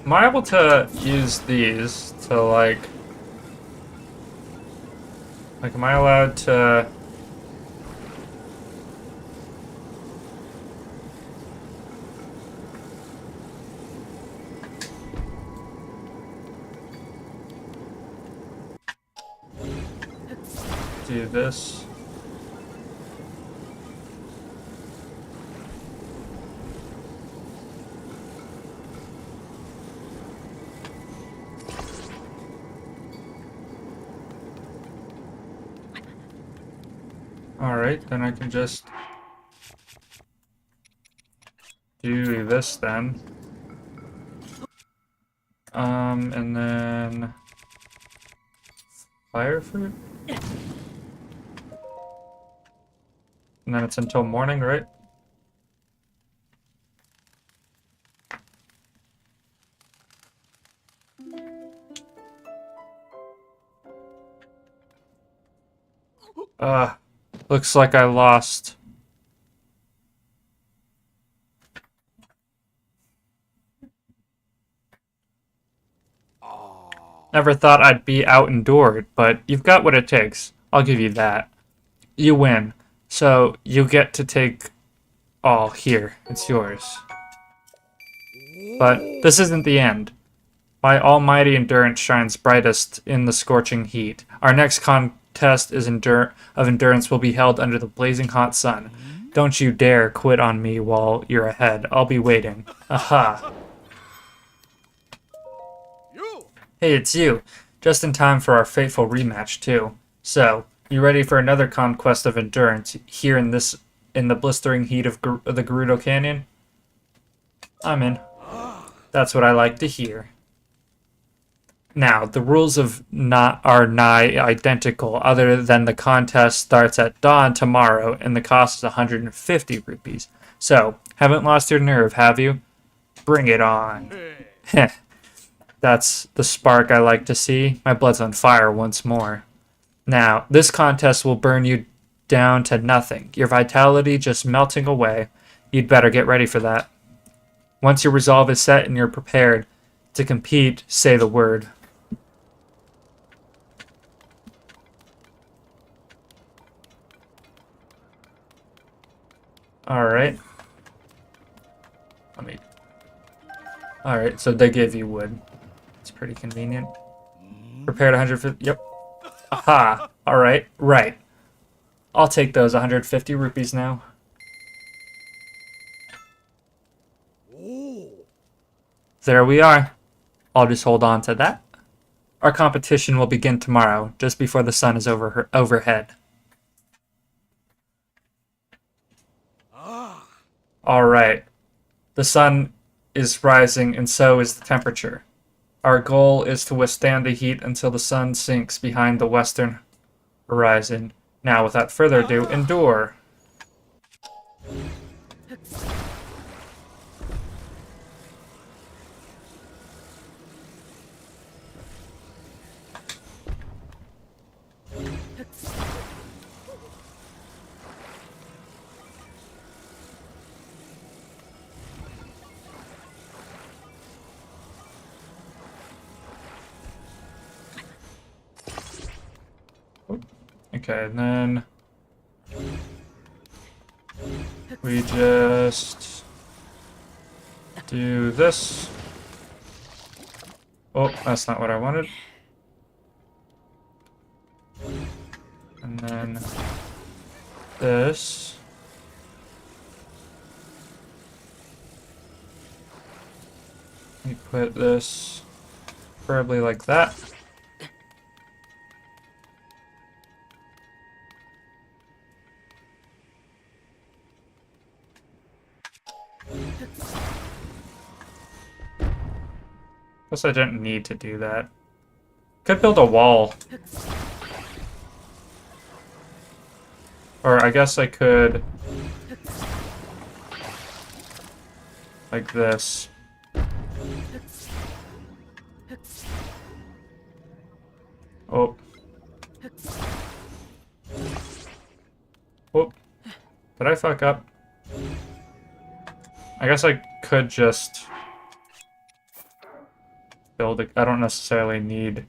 Am I able to use these to, like, am I allowed to... do this. Alright, then I can just do this then. And then fire fruit? And then it's until morning, right? Looks like I lost. Never thought I'd be out endured, but you've got what it takes. I'll give you that. You win. So you get to take all here. It's yours. But this isn't the end. My almighty endurance shines brightest in the scorching heat. Our next contest of endurance will be held under the blazing hot sun. Don't you dare quit on me while you're ahead. I'll be waiting. Aha. You. Hey, it's you. Just in time for our fateful rematch, too. So, you ready for another conquest of endurance here in the blistering heat of the Gerudo Canyon? I'm in. That's what I like to hear. Now, the rules are nigh identical, other than the contest starts at dawn tomorrow, and the cost is 150 rupees. So, haven't lost your nerve, have you? Bring it on. Hey. That's the spark I like to see. My blood's on fire once more. Now, this contest will burn you down to nothing. Your vitality just melting away. You'd better get ready for that. Once your resolve is set and you're prepared to compete, say the word. Alright. Alright, so they give you wood. It's pretty convenient. Prepared 150. Yep. Aha. Alright. Right. I'll take those 150 rupees now. There we are. I'll just hold on to that. Our competition will begin tomorrow, just before the sun is overhead. Alright. The sun is rising, and so is the temperature. Our goal is to withstand the heat until the sun sinks behind the western horizon. Now, without further ado, endure. Okay, and then we just do this. Oh, that's not what I wanted. And then this. We put this preferably like that. Guess I didn't need to do that. Could build a wall. Or I guess I could... like this. Oh. Whoop. Did I fuck up? I guess I could just... build it. I don't necessarily need...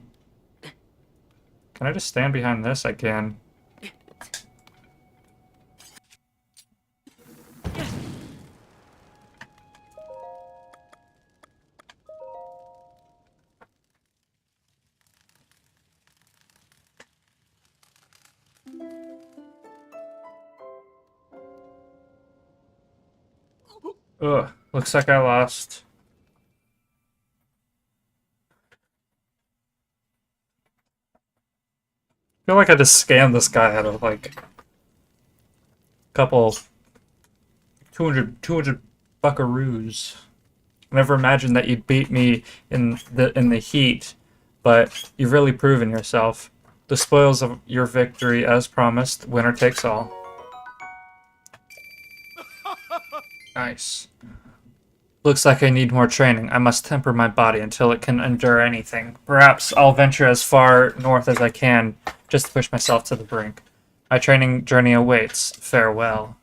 Can I just stand behind this? I can. Ugh, looks like I lost. I feel like I just scammed this guy out of like a couple 200 buckaroos. I never imagined that you'd beat me in the heat, but you've really proven yourself. The spoils of your victory, as promised, winner takes all. Nice. Looks like I need more training. I must temper my body until it can endure anything. Perhaps I'll venture as far north as I can, just to push myself to the brink. My training journey awaits. Farewell.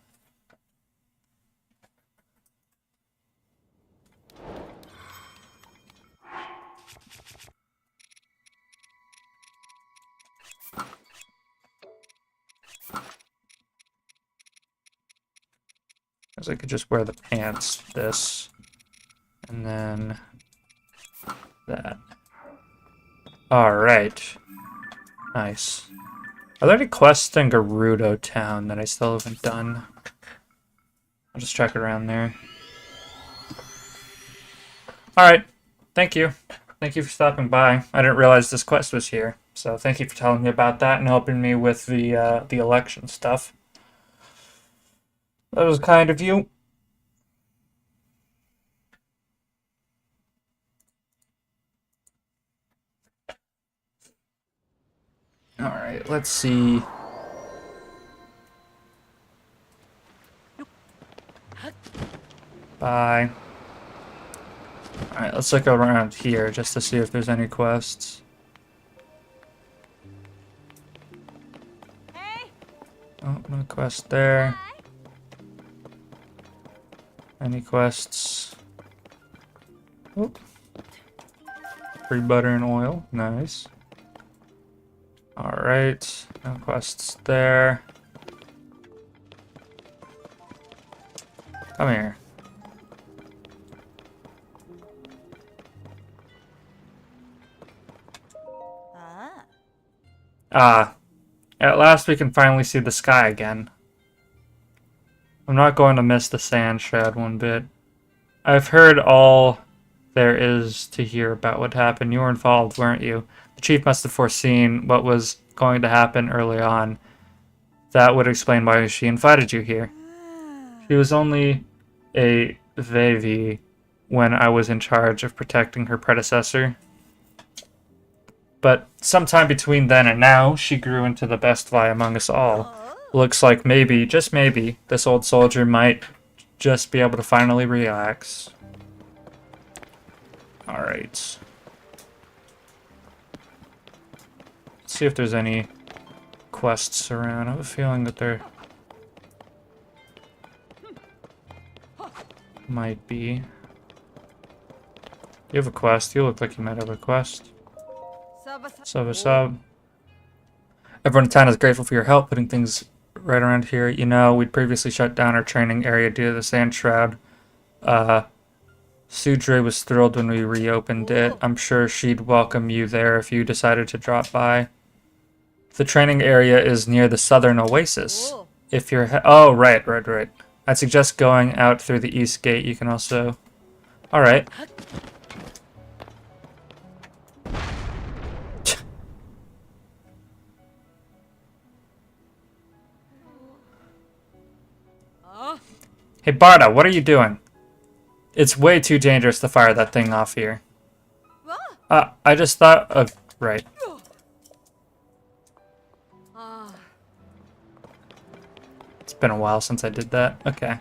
Because I could just wear the pants, this, and then that. Alright. Nice. Are there any quests in Gerudo Town that I still haven't done? I'll just check around there. Alright. Thank you. Thank you for stopping by. I didn't realize this quest was here. So thank you for telling me about that and helping me with the election stuff. That was kind of you. Alright, let's see. Bye. Alright, let's look around here just to see if there's any quests. Oh, no quest there. Any quests? Oh. Free butter and oil. Nice. Alright. No quests there. Come here. At last we can finally see the sky again. I'm not going to miss the sand shroud one bit. I've heard all there is to hear about what happened. You were involved, weren't you? The chief must have foreseen what was going to happen early on. That would explain why she invited you here. She was only a Vevi when I was in charge of protecting her predecessor. But sometime between then and now, she grew into the best Vi among us all. Looks like maybe, just maybe, this old soldier might just be able to finally relax. Alright. Let's see if there's any quests around. I have a feeling that there might be. You have a quest. You look like you might have a quest. Sub. Everyone in town is grateful for your help putting things right around here. You know, we'd previously shut down our training area due to the sand shroud. Sudre was thrilled when we reopened it. I'm sure she'd welcome you there if you decided to drop by. The training area is near the southern oasis. If you're oh, right. I'd suggest going out through the east gate. You can also... Alright. Hey, Barda, what are you doing? It's way too dangerous to fire that thing off here. I just thought of... Right. It's been a while since I did that. Okay.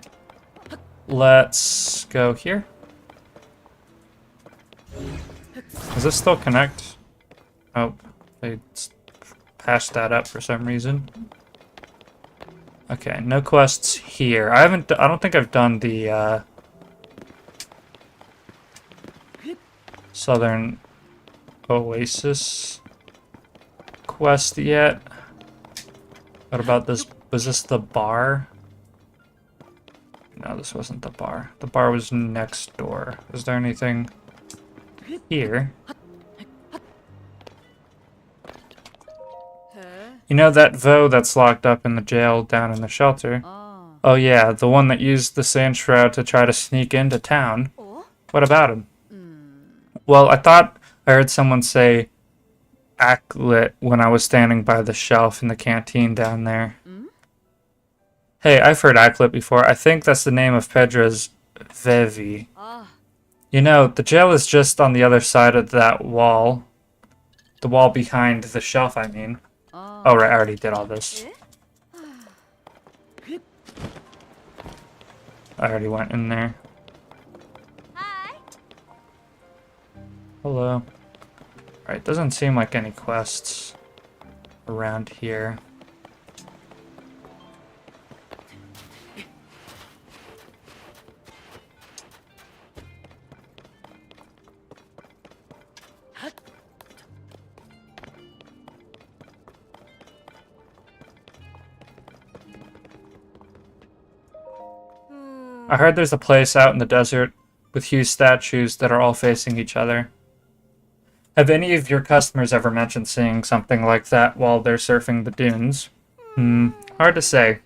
Let's go here. Does this still connect? Oh, they patched that up for some reason. Okay, no quests here. I don't think I've done the Southern Oasis quest yet. What about this? Was this the bar? No, this wasn't the bar. The bar was next door. Is there anything here? You know that Vo that's locked up in the jail down in the shelter? Oh yeah, the one that used the sand shroud to try to sneak into town. Oh? What about him? Well, I thought I heard someone say Aklet when I was standing by the shelf in the canteen down there. Hey, I've heard Aklet before. I think that's the name of Pedra's Vevi. Ah. You know, the jail is just on the other side of that wall. The wall behind the shelf, I mean. Ah. Oh, right, I already did all this. I already went in there. Hi. Hello. Alright, doesn't seem like any quests around here. I heard there's a place out in the desert with huge statues that are all facing each other. Have any of your customers ever mentioned seeing something like that while they're surfing the dunes? Hard to say.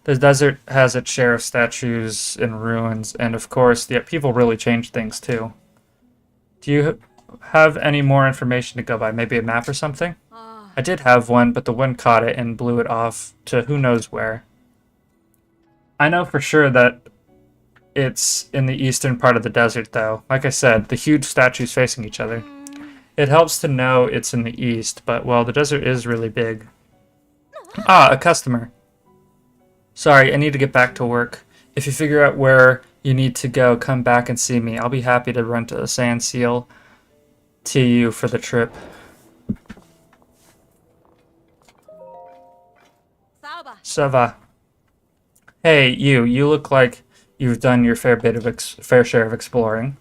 The desert has its share of statues and ruins, and of course, the people really change things too. Do you have any more information to go by? Maybe a map or something? Ah. I did have one, but the wind caught it and blew it off to who knows where. I know for sure that it's in the eastern part of the desert, though. Like I said, the huge statues facing each other. It helps to know it's in the east, but, well, the desert is really big. Ah, a customer. Sorry, I need to get back to work. If you figure out where you need to go, come back and see me. I'll be happy to rent a sand seal to you for the trip. Sauber. Sava. Hey, you look like you've done your fair share of exploring.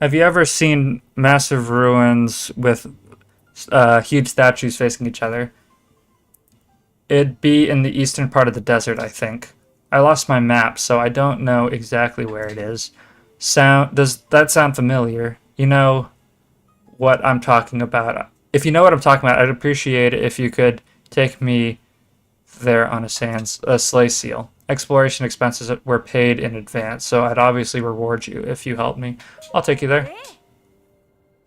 Have you ever seen massive ruins with huge statues facing each other? It'd be in the eastern part of the desert, I think. I lost my map, so I don't know exactly where it is. Does that sound familiar? You know what I'm talking about. If you know what I'm talking about, I'd appreciate it if you could take me there on a sleigh seal. Exploration expenses were paid in advance, so I'd obviously reward you if you helped me. I'll take you there.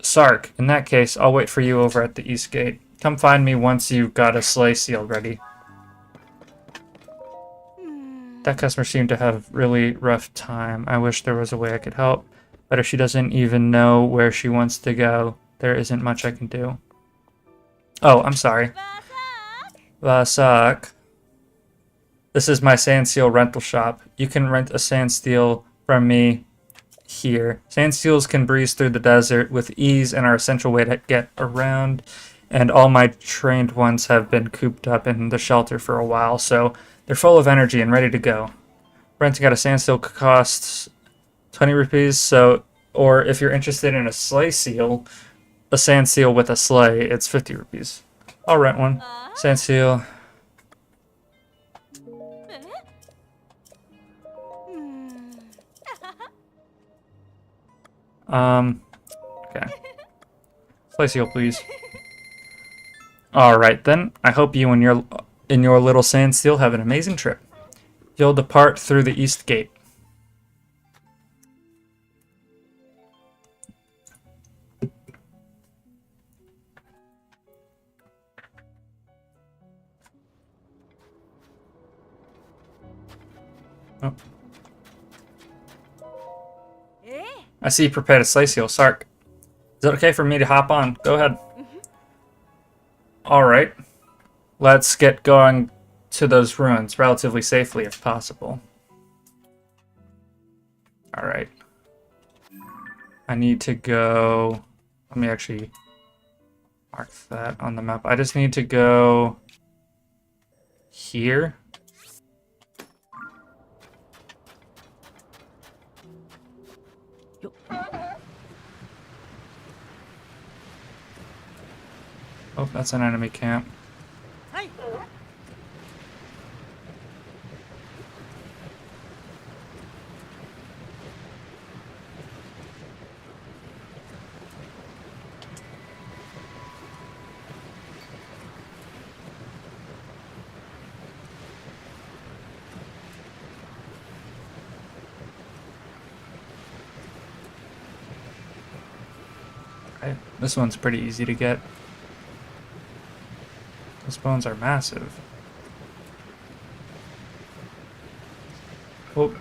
Sark, in that case, I'll wait for you over at the east gate. Come find me once you've got a sleigh seal ready. That customer seemed to have really rough time. I wish there was a way I could help. But if she doesn't even know where she wants to go, there isn't much I can do. Oh, I'm sorry. Vasak. This is my sand seal rental shop. You can rent a sand steel from me here. Sand seals can breeze through the desert with ease and are essential way to get around. And all my trained ones have been cooped up in the shelter for a while, so they're full of energy and ready to go. Renting out a sand seal costs 20 rupees, so, or if you're interested in a sleigh seal, a sand seal with a sleigh, it's 50 rupees. I'll rent one. Sand seal. Okay. Sleigh seal, please. Alright then, I hope you and your little sand seal have an amazing trip. You'll depart through the east gate. Oh. I see you prepared a sleigh seal, Sark. Is it okay for me to hop on? Go ahead. Alright. Let's get going to those ruins relatively safely if possible. Alright. I need to go... Let me actually mark that on the map. I just need to go here. Oh, that's an enemy camp. Hey. Okay, this one's pretty easy to get. Those bones are massive. Oh.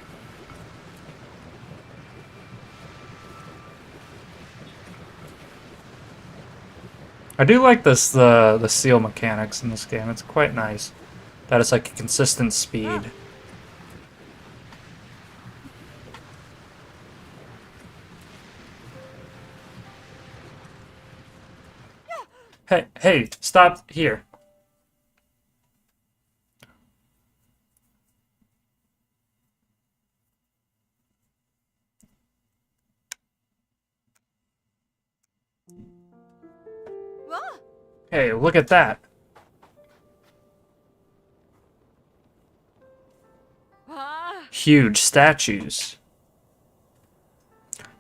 I do like the seal mechanics in this game. It's quite nice. That it's like a consistent speed. Hey, stop here. Whoa. Hey, look at that. Ah. Huge statues.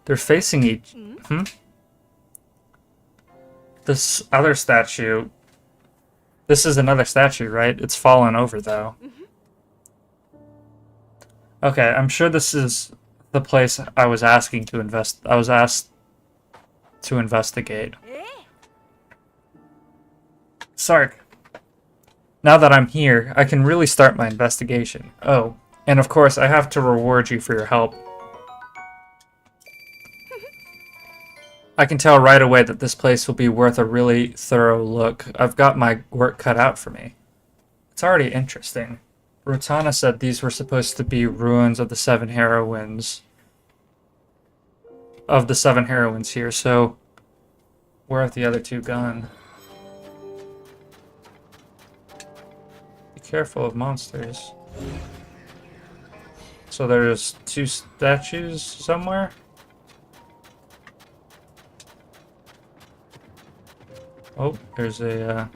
They're facing each... This other statue... This is another statue, right? It's fallen over, though. Okay, I'm sure this is the place I was asking to invest... I was asked to investigate. Eh? Sark. Now that I'm here, I can really start my investigation. Oh, and of course, I have to reward you for your help. I can tell right away that this place will be worth a really thorough look. I've got my work cut out for me. It's already interesting. Rotana said these were supposed to be ruins of the seven heroines. Of the seven heroines here, so where have the other two gone? Be careful of monsters. So there's two statues somewhere? Oh, there's a,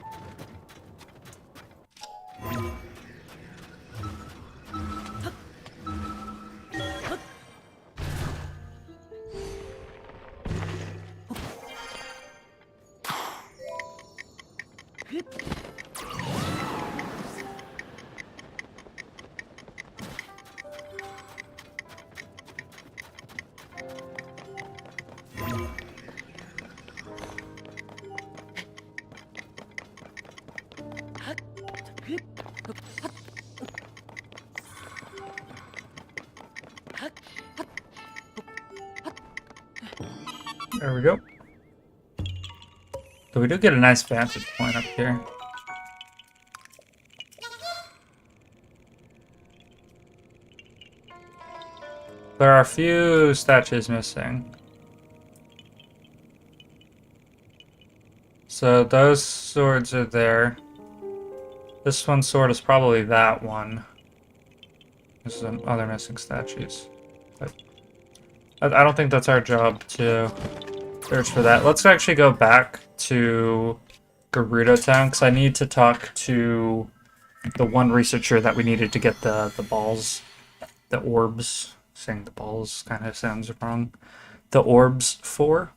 There we go. So we do get a nice vantage point up here. There are a few statues missing. So those swords are there. This one's sword is probably that one. There's some other missing statues. But I don't think that's our job to search for that. Let's actually go back to Gerudo Town, because I need to talk to the one researcher that we needed to get the balls. The orbs. Saying the balls kind of sounds wrong. The orbs for.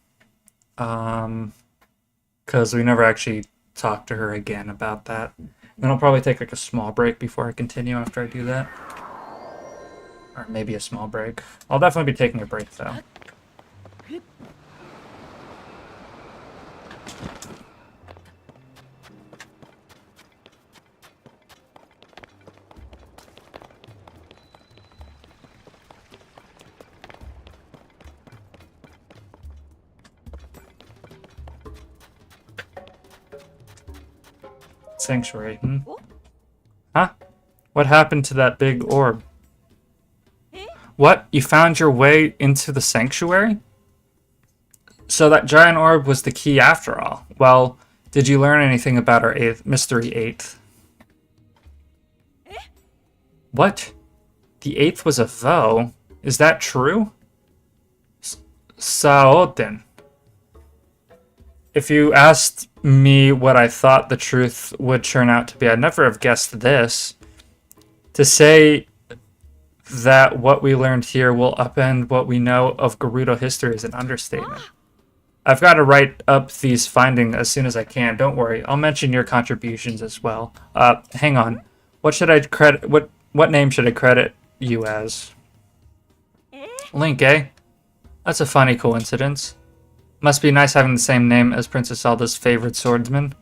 Because we never actually talked to her again about that. Then I'll probably take like a small break before I continue after I do that. Or maybe a small break. I'll definitely be taking a break though. Sanctuary. Huh? What happened to that big orb? What? You found your way into the sanctuary? So that giant orb was the key after all. Well, did you learn anything about our mystery eighth? What? The eighth was a foe? Is that true? Saoten. If you asked me what I thought the truth would turn out to be, I'd never have guessed this. To say that what we learned here will upend what we know of Gerudo history is an understatement. I've got to write up these findings as soon as I can. Don't worry, I'll mention your contributions as well. Hang on. What should I credit? What name should I credit you as? Link, eh? That's a funny coincidence. Must be nice having the same name as Princess Zelda's favorite swordsman.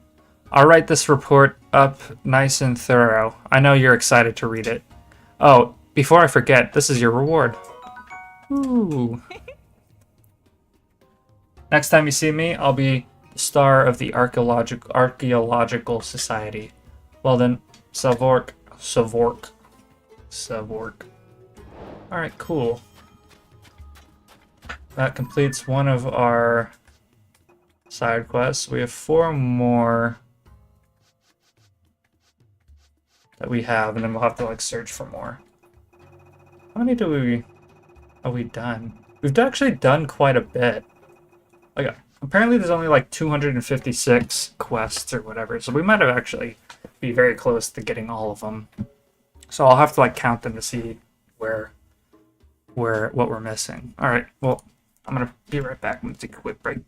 I'll write this report up nice and thorough. I know you're excited to read it. Oh, before I forget, this is your reward. Ooh. Next time you see me, I'll be the star of the Archaeological Society. Well then, Savork. Alright, cool. That completes one of our side quests. We have 4 more that we have, and then we'll have to like search for more. How many have we done? We've actually done quite a bit. Like, apparently there's only like 256 quests or whatever, so we might have actually be very close to getting all of them. So I'll have to like count them to see what we're missing. All right, well, I'm gonna be right back. I'm gonna take a quick break.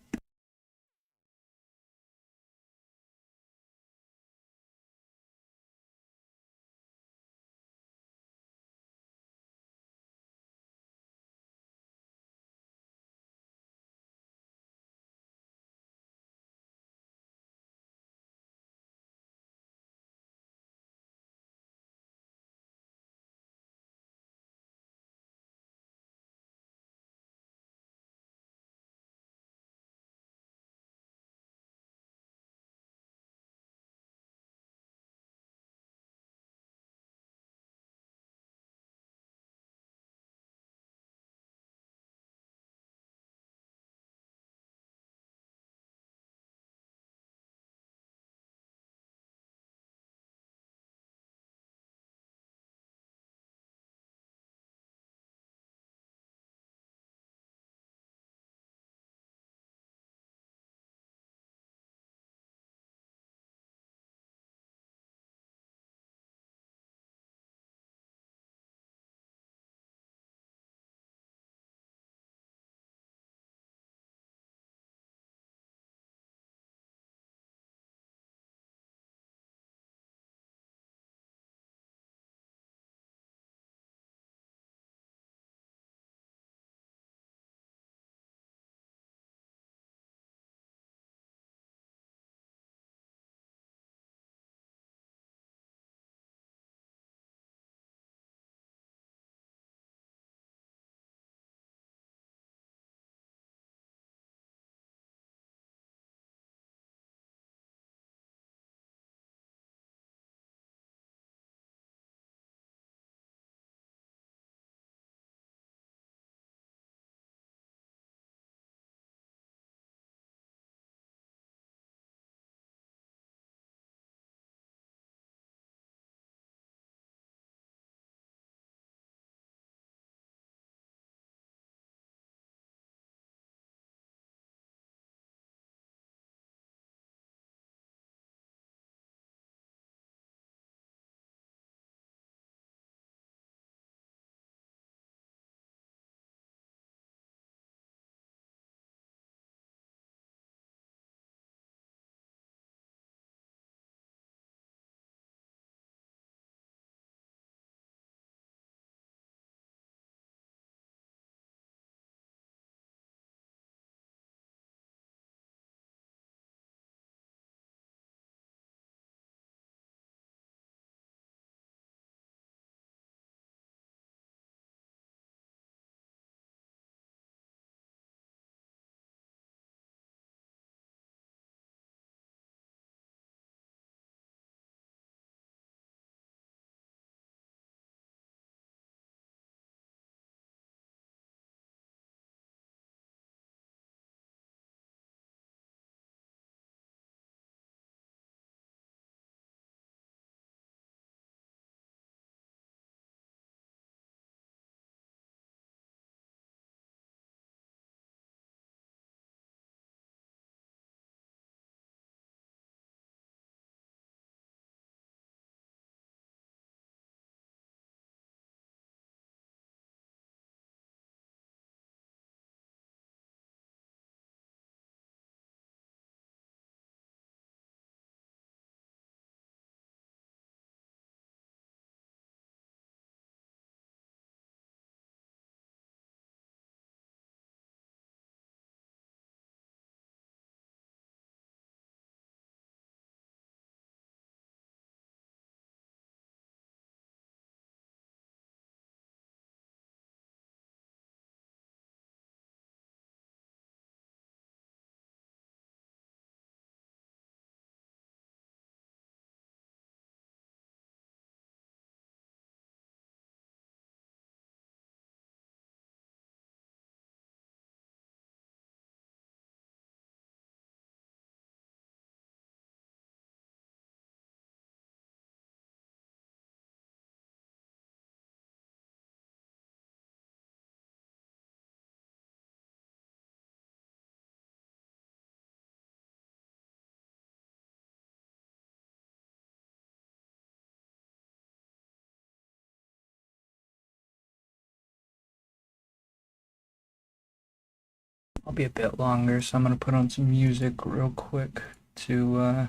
I'll be a bit longer, so I'm gonna put on some music real quick to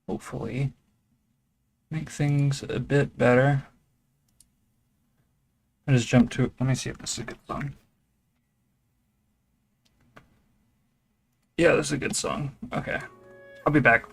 hopefully make things a bit better. I just jumped to. Let me see if this is a good song. Yeah, this is a good song. Okay, I'll be back.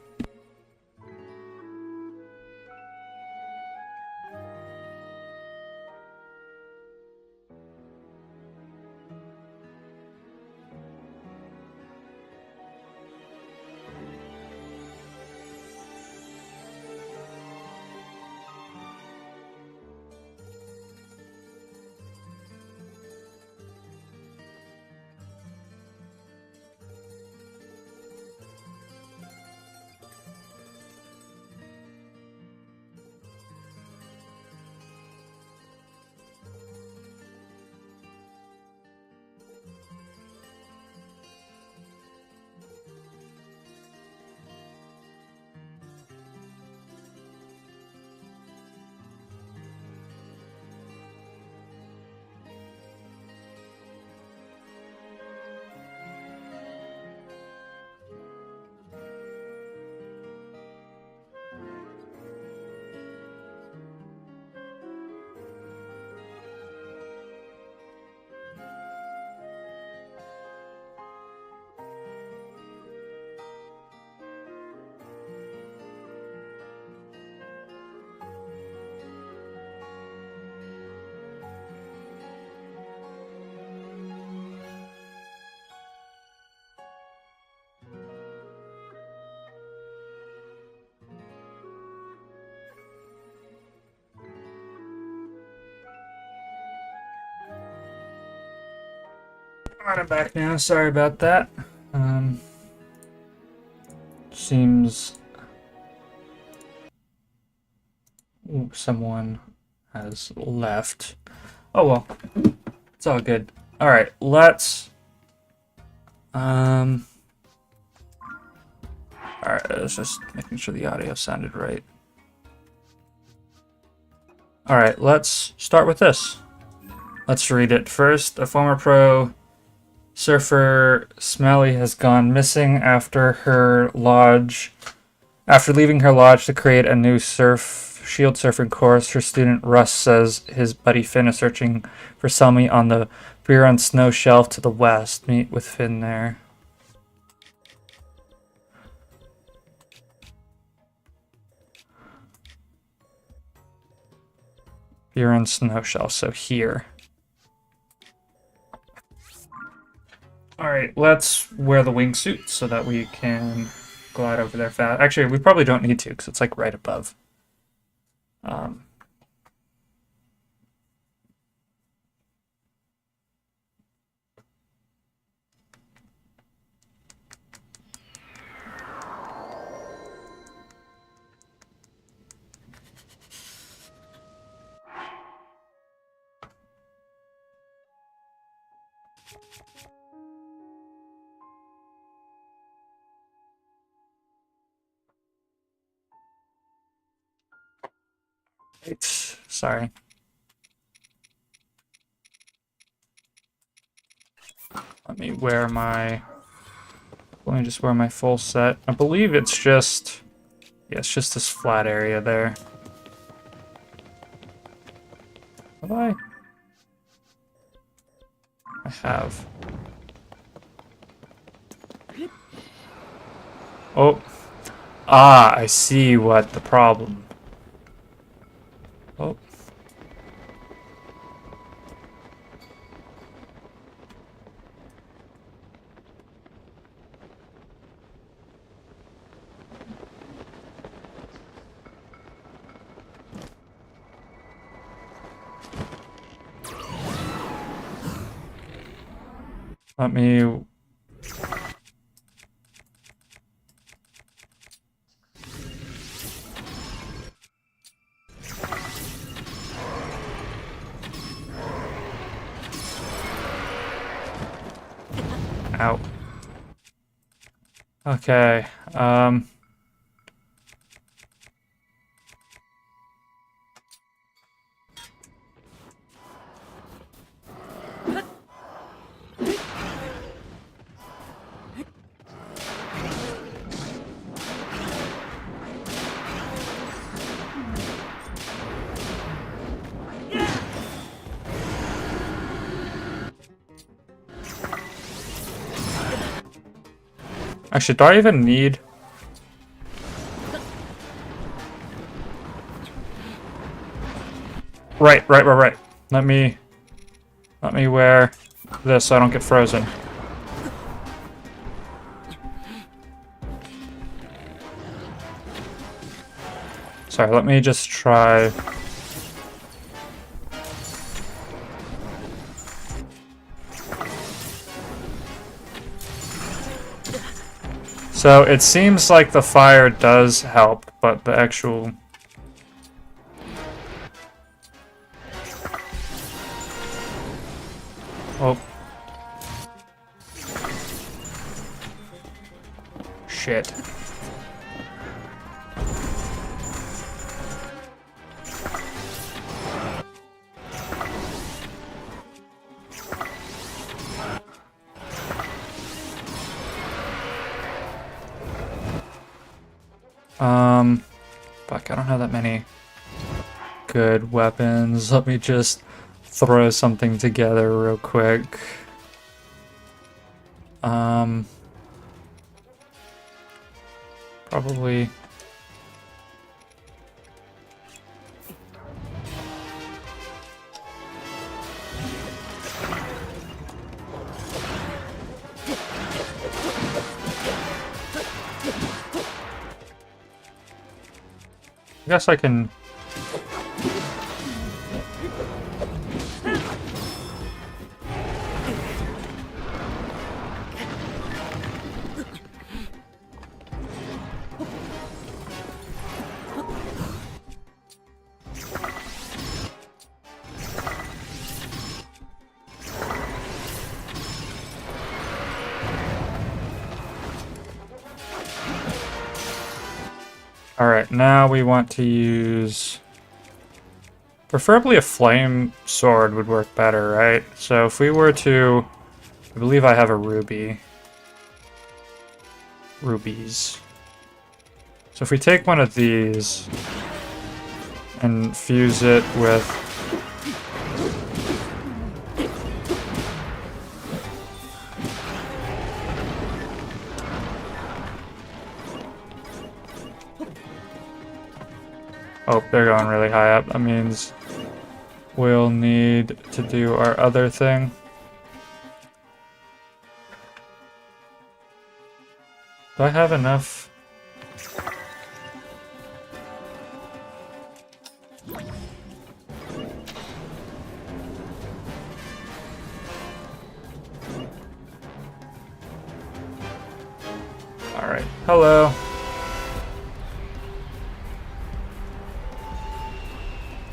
Alright, I'm back now. Sorry about that. Seems someone has left. Oh well, it's all good. All right, let's. All right, let's just making sure the audio sounded right. All right, let's start with this. Let's read it first. A former pro surfer, Smelly, has gone missing after leaving her lodge to create a new shield surfing course. Her student Russ says his buddy Finn is searching for Selmy on the Buran snow shelf to the west. Meet with Finn there. Buran snow shelf, so here. Alright, let's wear the wingsuit so that we can glide over there fast. Actually, we probably don't need to because it's like right above. Right. Sorry. Let me wear my. Let me just wear my full set. I believe it's just. Yeah, it's just this flat area there. Have I? I have. Oh. Ah, I see what the problem. Oh. Let me. Ow. Okay. Actually, do I even need... Right. Let me wear this so I don't get frozen. Sorry, let me just try... So it seems like the fire does help, but the actual... Oh. Shit. Fuck, I don't have that many good weapons. Let me just throw something together real quick. Probably... I guess I can... Alright, now we want to use... Preferably a flame sword would work better, right? So if we were to... I believe I have a ruby. Rubies. So if we take one of these and fuse it with... Oh, they're going really high up. That means we'll need to do our other thing. Do I have enough? Alright, hello.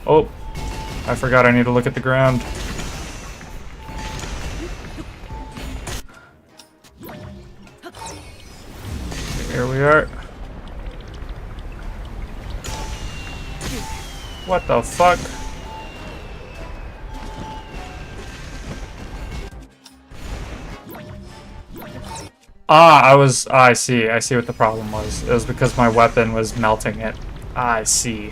Oh, I forgot I need to look at the ground. Here we are. What the fuck? I see what the problem was. It was because my weapon was melting it. I see.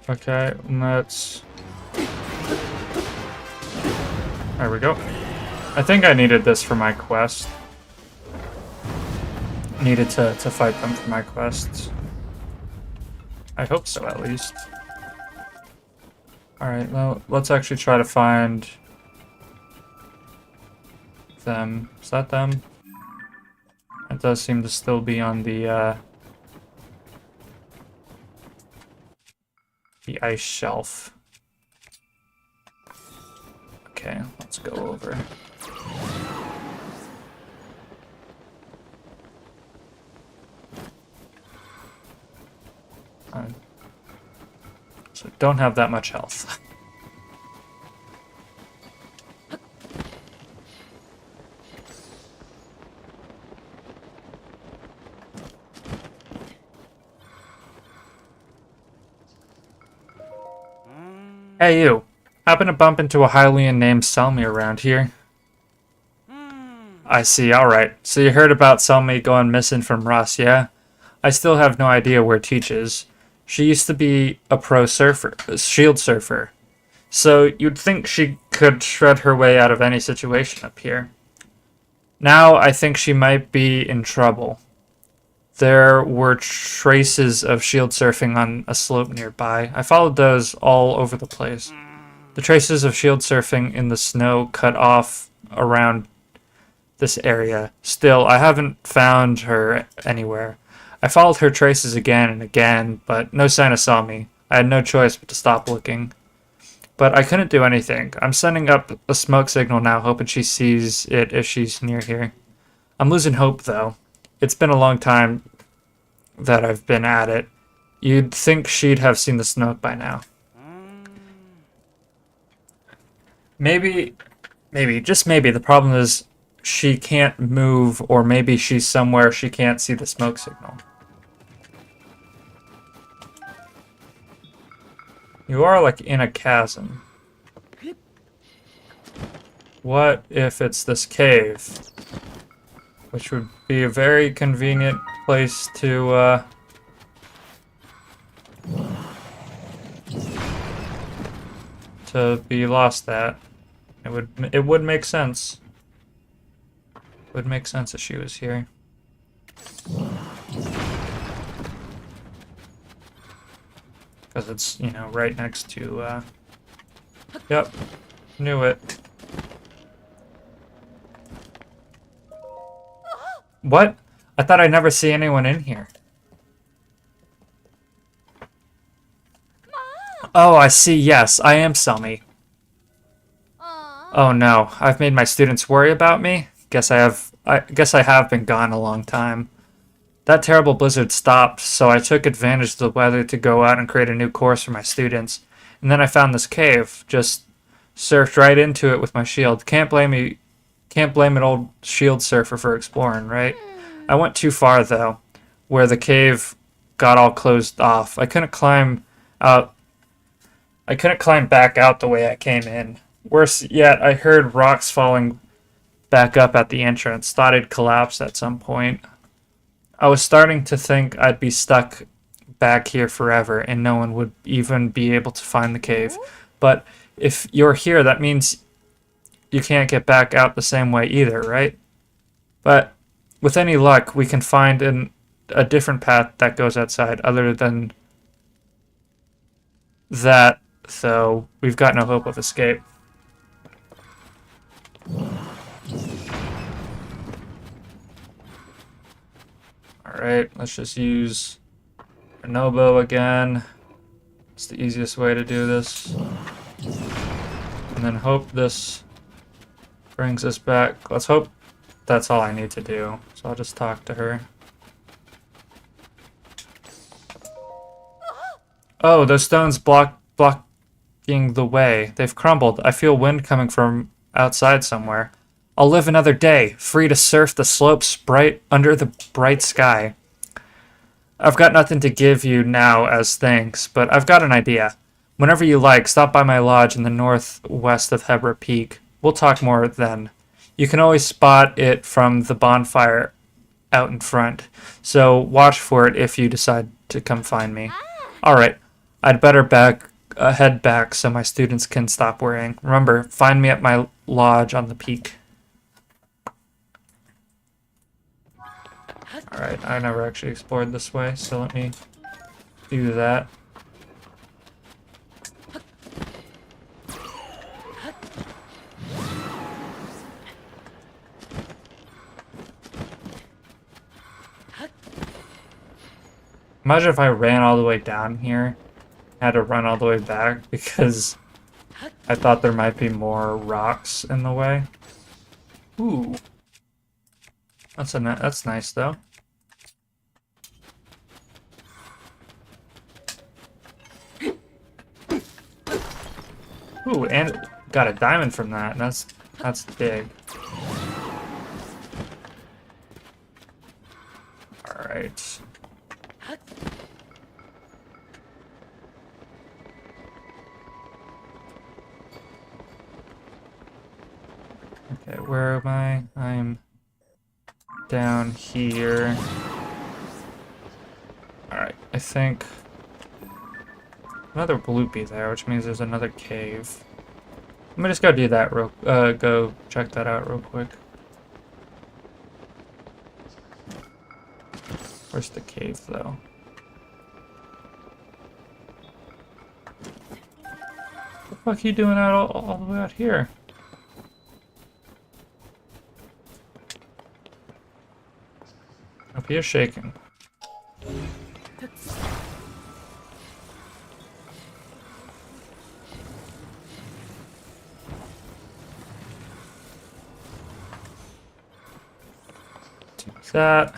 Okay, let's... There we go. I think I needed this for my quest. Needed to fight them for my quests. I hope so, at least. Alright, well, let's actually try to find... them. Is that them? It does seem to still be on the ice shelf. Okay, let's go over. So don't have that much health. Hey, you. Happen to bump into a Hylian named Selmy around here? I see, alright. So you heard about Selmy going missing from Russ, yeah? I still have no idea where Teach is. She used to be a pro surfer, a shield surfer. So you'd think she could shred her way out of any situation up here. Now I think she might be in trouble. There were traces of shield surfing on a slope nearby. I followed those all over the place. The traces of shield surfing in the snow cut off around this area. Still, I haven't found her anywhere. I followed her traces again and again, but no sign of Sami. I had no choice but to stop looking. But I couldn't do anything. I'm sending up a smoke signal now, hoping she sees it if she's near here. I'm losing hope, though. It's been a long time that I've been at it. You'd think she'd have seen the smoke by now. Maybe, just maybe, the problem is she can't move, or maybe she's somewhere she can't see the smoke signal. You are like in a chasm. What if it's this cave? Which would be a very convenient place to be lost at. It would make sense. It would make sense if she was here. Because it's, you know, right next to, yep, knew it. What? I thought I'd never see anyone in here. Oh, I see, yes, I am Selmy. Oh no, I've made my students worry about me? I guess I have been gone a long time. That terrible blizzard stopped, so I took advantage of the weather to go out and create a new course for my students. And then I found this cave, just surfed right into it with my shield. Can't blame an old shield surfer for exploring, right? I went too far though, where the cave got all closed off. I couldn't climb back out the way I came in. Worse yet, I heard rocks falling back up at the entrance. Thought it'd collapse at some point. I was starting to think I'd be stuck back here forever and no one would even be able to find the cave. But if you're here, that means you can't get back out the same way either, right? But with any luck, we can find a different path that goes outside. Other than that, though, we've got no hope of escape. Alright, let's just use Nobo again. It's the easiest way to do this. And then hope this brings us back. Let's hope that's all I need to do. So I'll just talk to her. Oh, those stones blocking the way. They've crumbled. I feel wind coming from outside somewhere. I'll live another day, free to surf the slopes under the bright sky. I've got nothing to give you now as thanks, but I've got an idea. Whenever you like, stop by my lodge in the northwest of Hebra Peak. We'll talk more then. You can always spot it from the bonfire out in front, so watch for it if you decide to come find me. Alright, I'd better head back so my students can stop worrying. Remember, find me at my lodge on the peak. Alright, I never actually explored this way, so let me do that. Imagine if I ran all the way down here, had to run all the way back because I thought there might be more rocks in the way. Ooh. That's nice though. Ooh, and got a diamond from that. That's big. All right. Where am I? I'm down here. Alright, I think another bloopy there, which means there's another cave. Let me just go do that go check that out real quick. Where's the cave though? What the fuck are you doing out all the way out here? Hope you're shaking. Do that.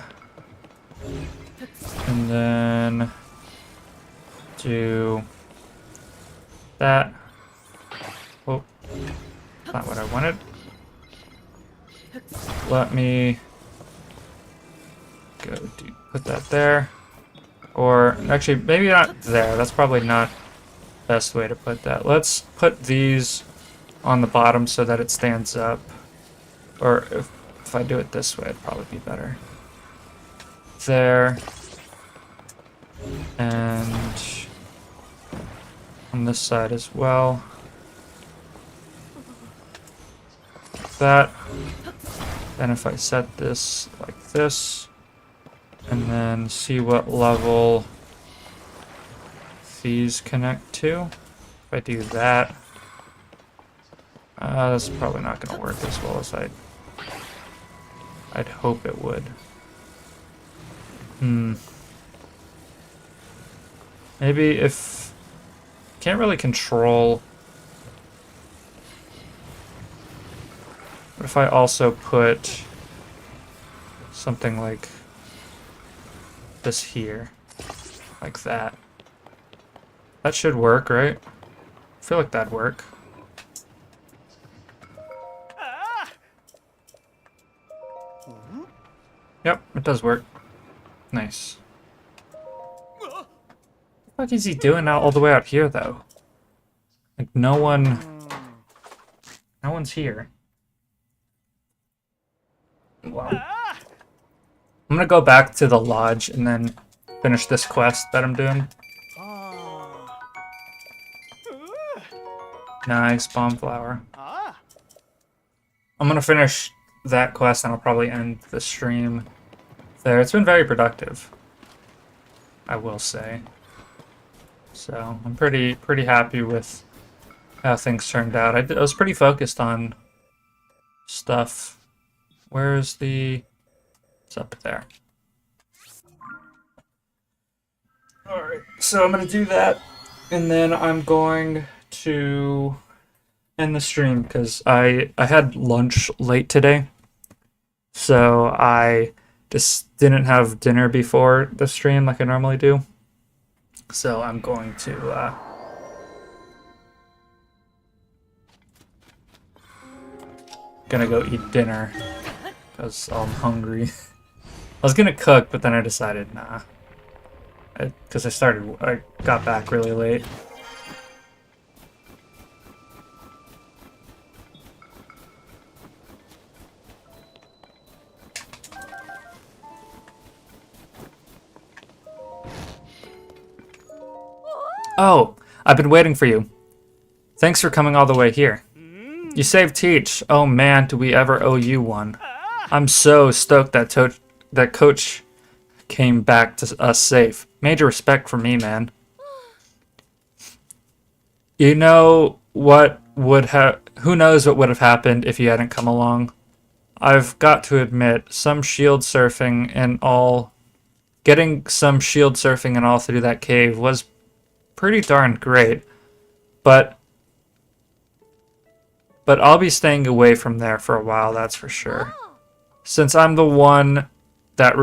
And then do that. Oh, not what I wanted. Let me go put that there. Or actually, maybe not there. That's probably not the best way to put that. Let's put these on the bottom so that it stands up. Or if I do it this way, it'd probably be better. There. And on this side as well. Like that. Then if I set this like this, and then see what level these connect to. If I do that, that's probably not going to work as well as I'd hope it would. Maybe if... Can't really control... What if I also put something like this here? Like that. That should work, right? I feel like that'd work. Yep, it does work. Nice. What the fuck is he doing out all the way out here, though? Like, no one's here. Wow. I'm gonna go back to the lodge and then finish this quest that I'm doing. Nice, bomb flower. I'm gonna finish that quest and I'll probably end the stream there. It's been very productive, I will say. So I'm pretty happy with how things turned out. I was pretty focused on stuff. Where's the... It's up there. Alright, so I'm gonna do that, and then I'm going to end the stream because I had lunch late today, so I just didn't have dinner before the stream like I normally do. So I'm going to gonna go eat dinner because I'm hungry. I was gonna cook, but then I decided nah, because I got back really late. Oh, I've been waiting for you. Thanks for coming all the way here. You saved Teach. Oh man, do we ever owe you one. I'm so stoked that Coach came back to us safe. Major respect for me, man. You know what would have... Who knows what would have happened if you hadn't come along. I've got to admit, some shield surfing and all... Getting some shield surfing and all through that cave was pretty darn great. But I'll be staying away from there for a while, that's for sure. Since I'm the one that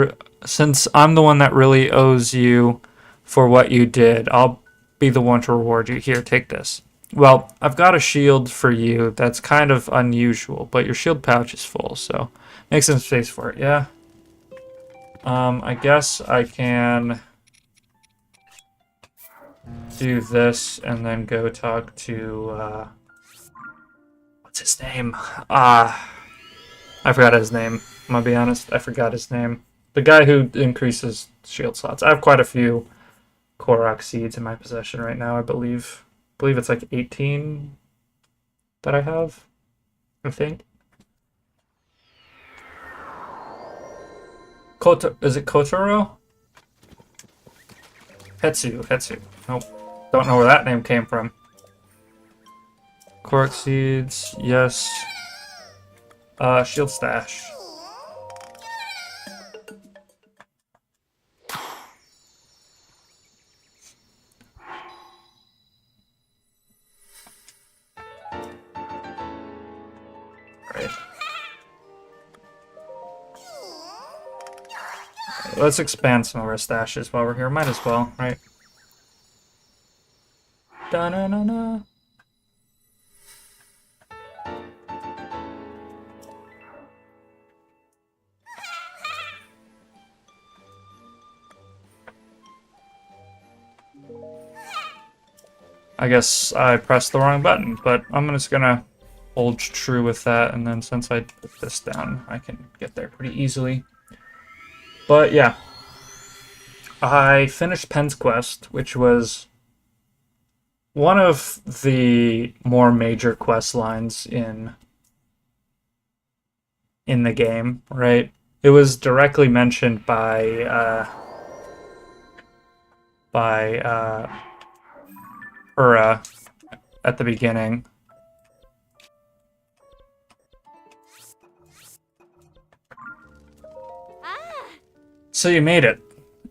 really owes you for what you did, I'll be the one to reward you. Here, take this. Well, I've got a shield for you that's kind of unusual, but your shield pouch is full, so make some space for it, yeah? I guess I can do this and then go talk to, what's his name? I forgot his name. I'm gonna be honest. I forgot his name. The guy who increases shield slots. I have quite a few Korok seeds in my possession right now. I believe it's like 18 that I have. I think. Is it Kotaro? Hetsu. Nope. Don't know where that name came from. Korok seeds, yes. Shield stash. Right. Let's expand some of our stashes while we're here. Might as well, right? Da-na-na-na. I guess I pressed the wrong button, but I'm just gonna hold true with that, and then since I put this down, I can get there pretty easily. But yeah, I finished Penn's Quest, which was one of the more major quest lines in the game, right? It was directly mentioned by Ura at the beginning. So you made it.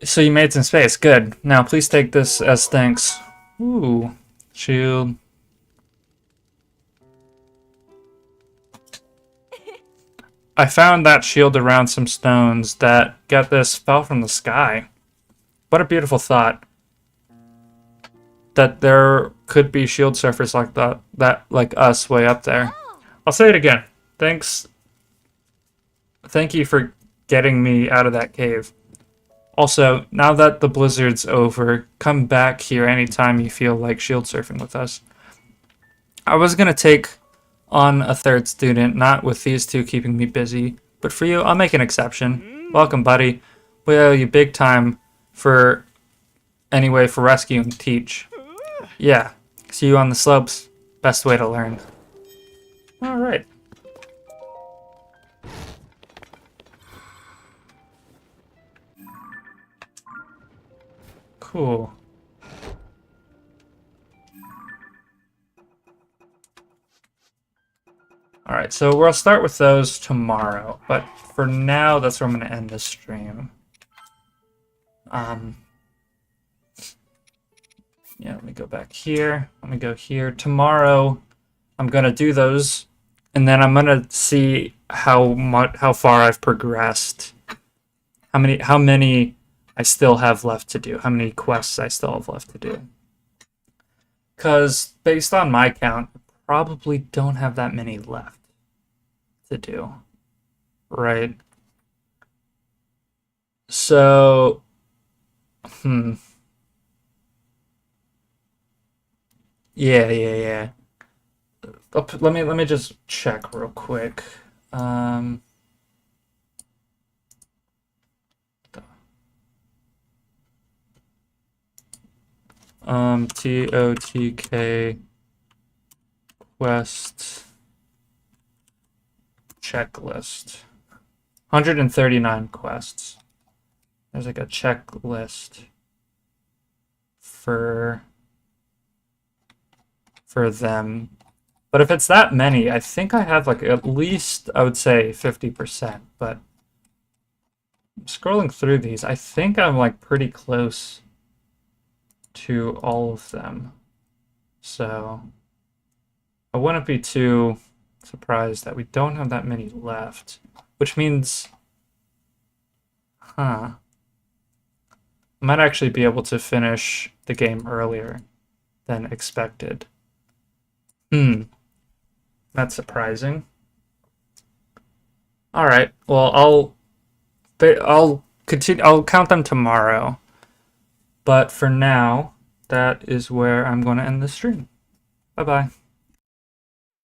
So you made some space. Good. Now please take this as thanks. Ooh, shield. I found that shield around some stones that, get this, fell from the sky. What a beautiful thought. That there could be shield surfers like that like us way up there. I'll say it again. Thank you for getting me out of that cave. Also, now that the blizzard's over, come back here anytime you feel like shield surfing with us. I was gonna take on a third student, not with these two keeping me busy, but for you, I'll make an exception. Welcome, buddy. We owe you big time for rescuing Teach. Yeah, see you on the slopes. Best way to learn. Alright. Cool. Alright, so we'll start with those tomorrow, but for now, that's where I'm going to end this stream. Yeah, let me go back here. Let me go here. Tomorrow, I'm going to do those, and then I'm going to see how far I've progressed. How many I still have left to do. How many quests I still have left to do. Because based on my count, I probably don't have that many left to do. Right? So, Yeah. Let me just check real quick. TOTK quest checklist. 139 quests. There's like a checklist for them. But if it's that many, I think I have like at least, I would say 50%, but scrolling through these, I think I'm like pretty close to all of them. So I wouldn't be too surprised that we don't have that many left, which means, I might actually be able to finish the game earlier than expected. That's surprising. All right. Well, I'll continue. I'll count them tomorrow. But for now, that is where I'm going to end the stream. Bye-bye.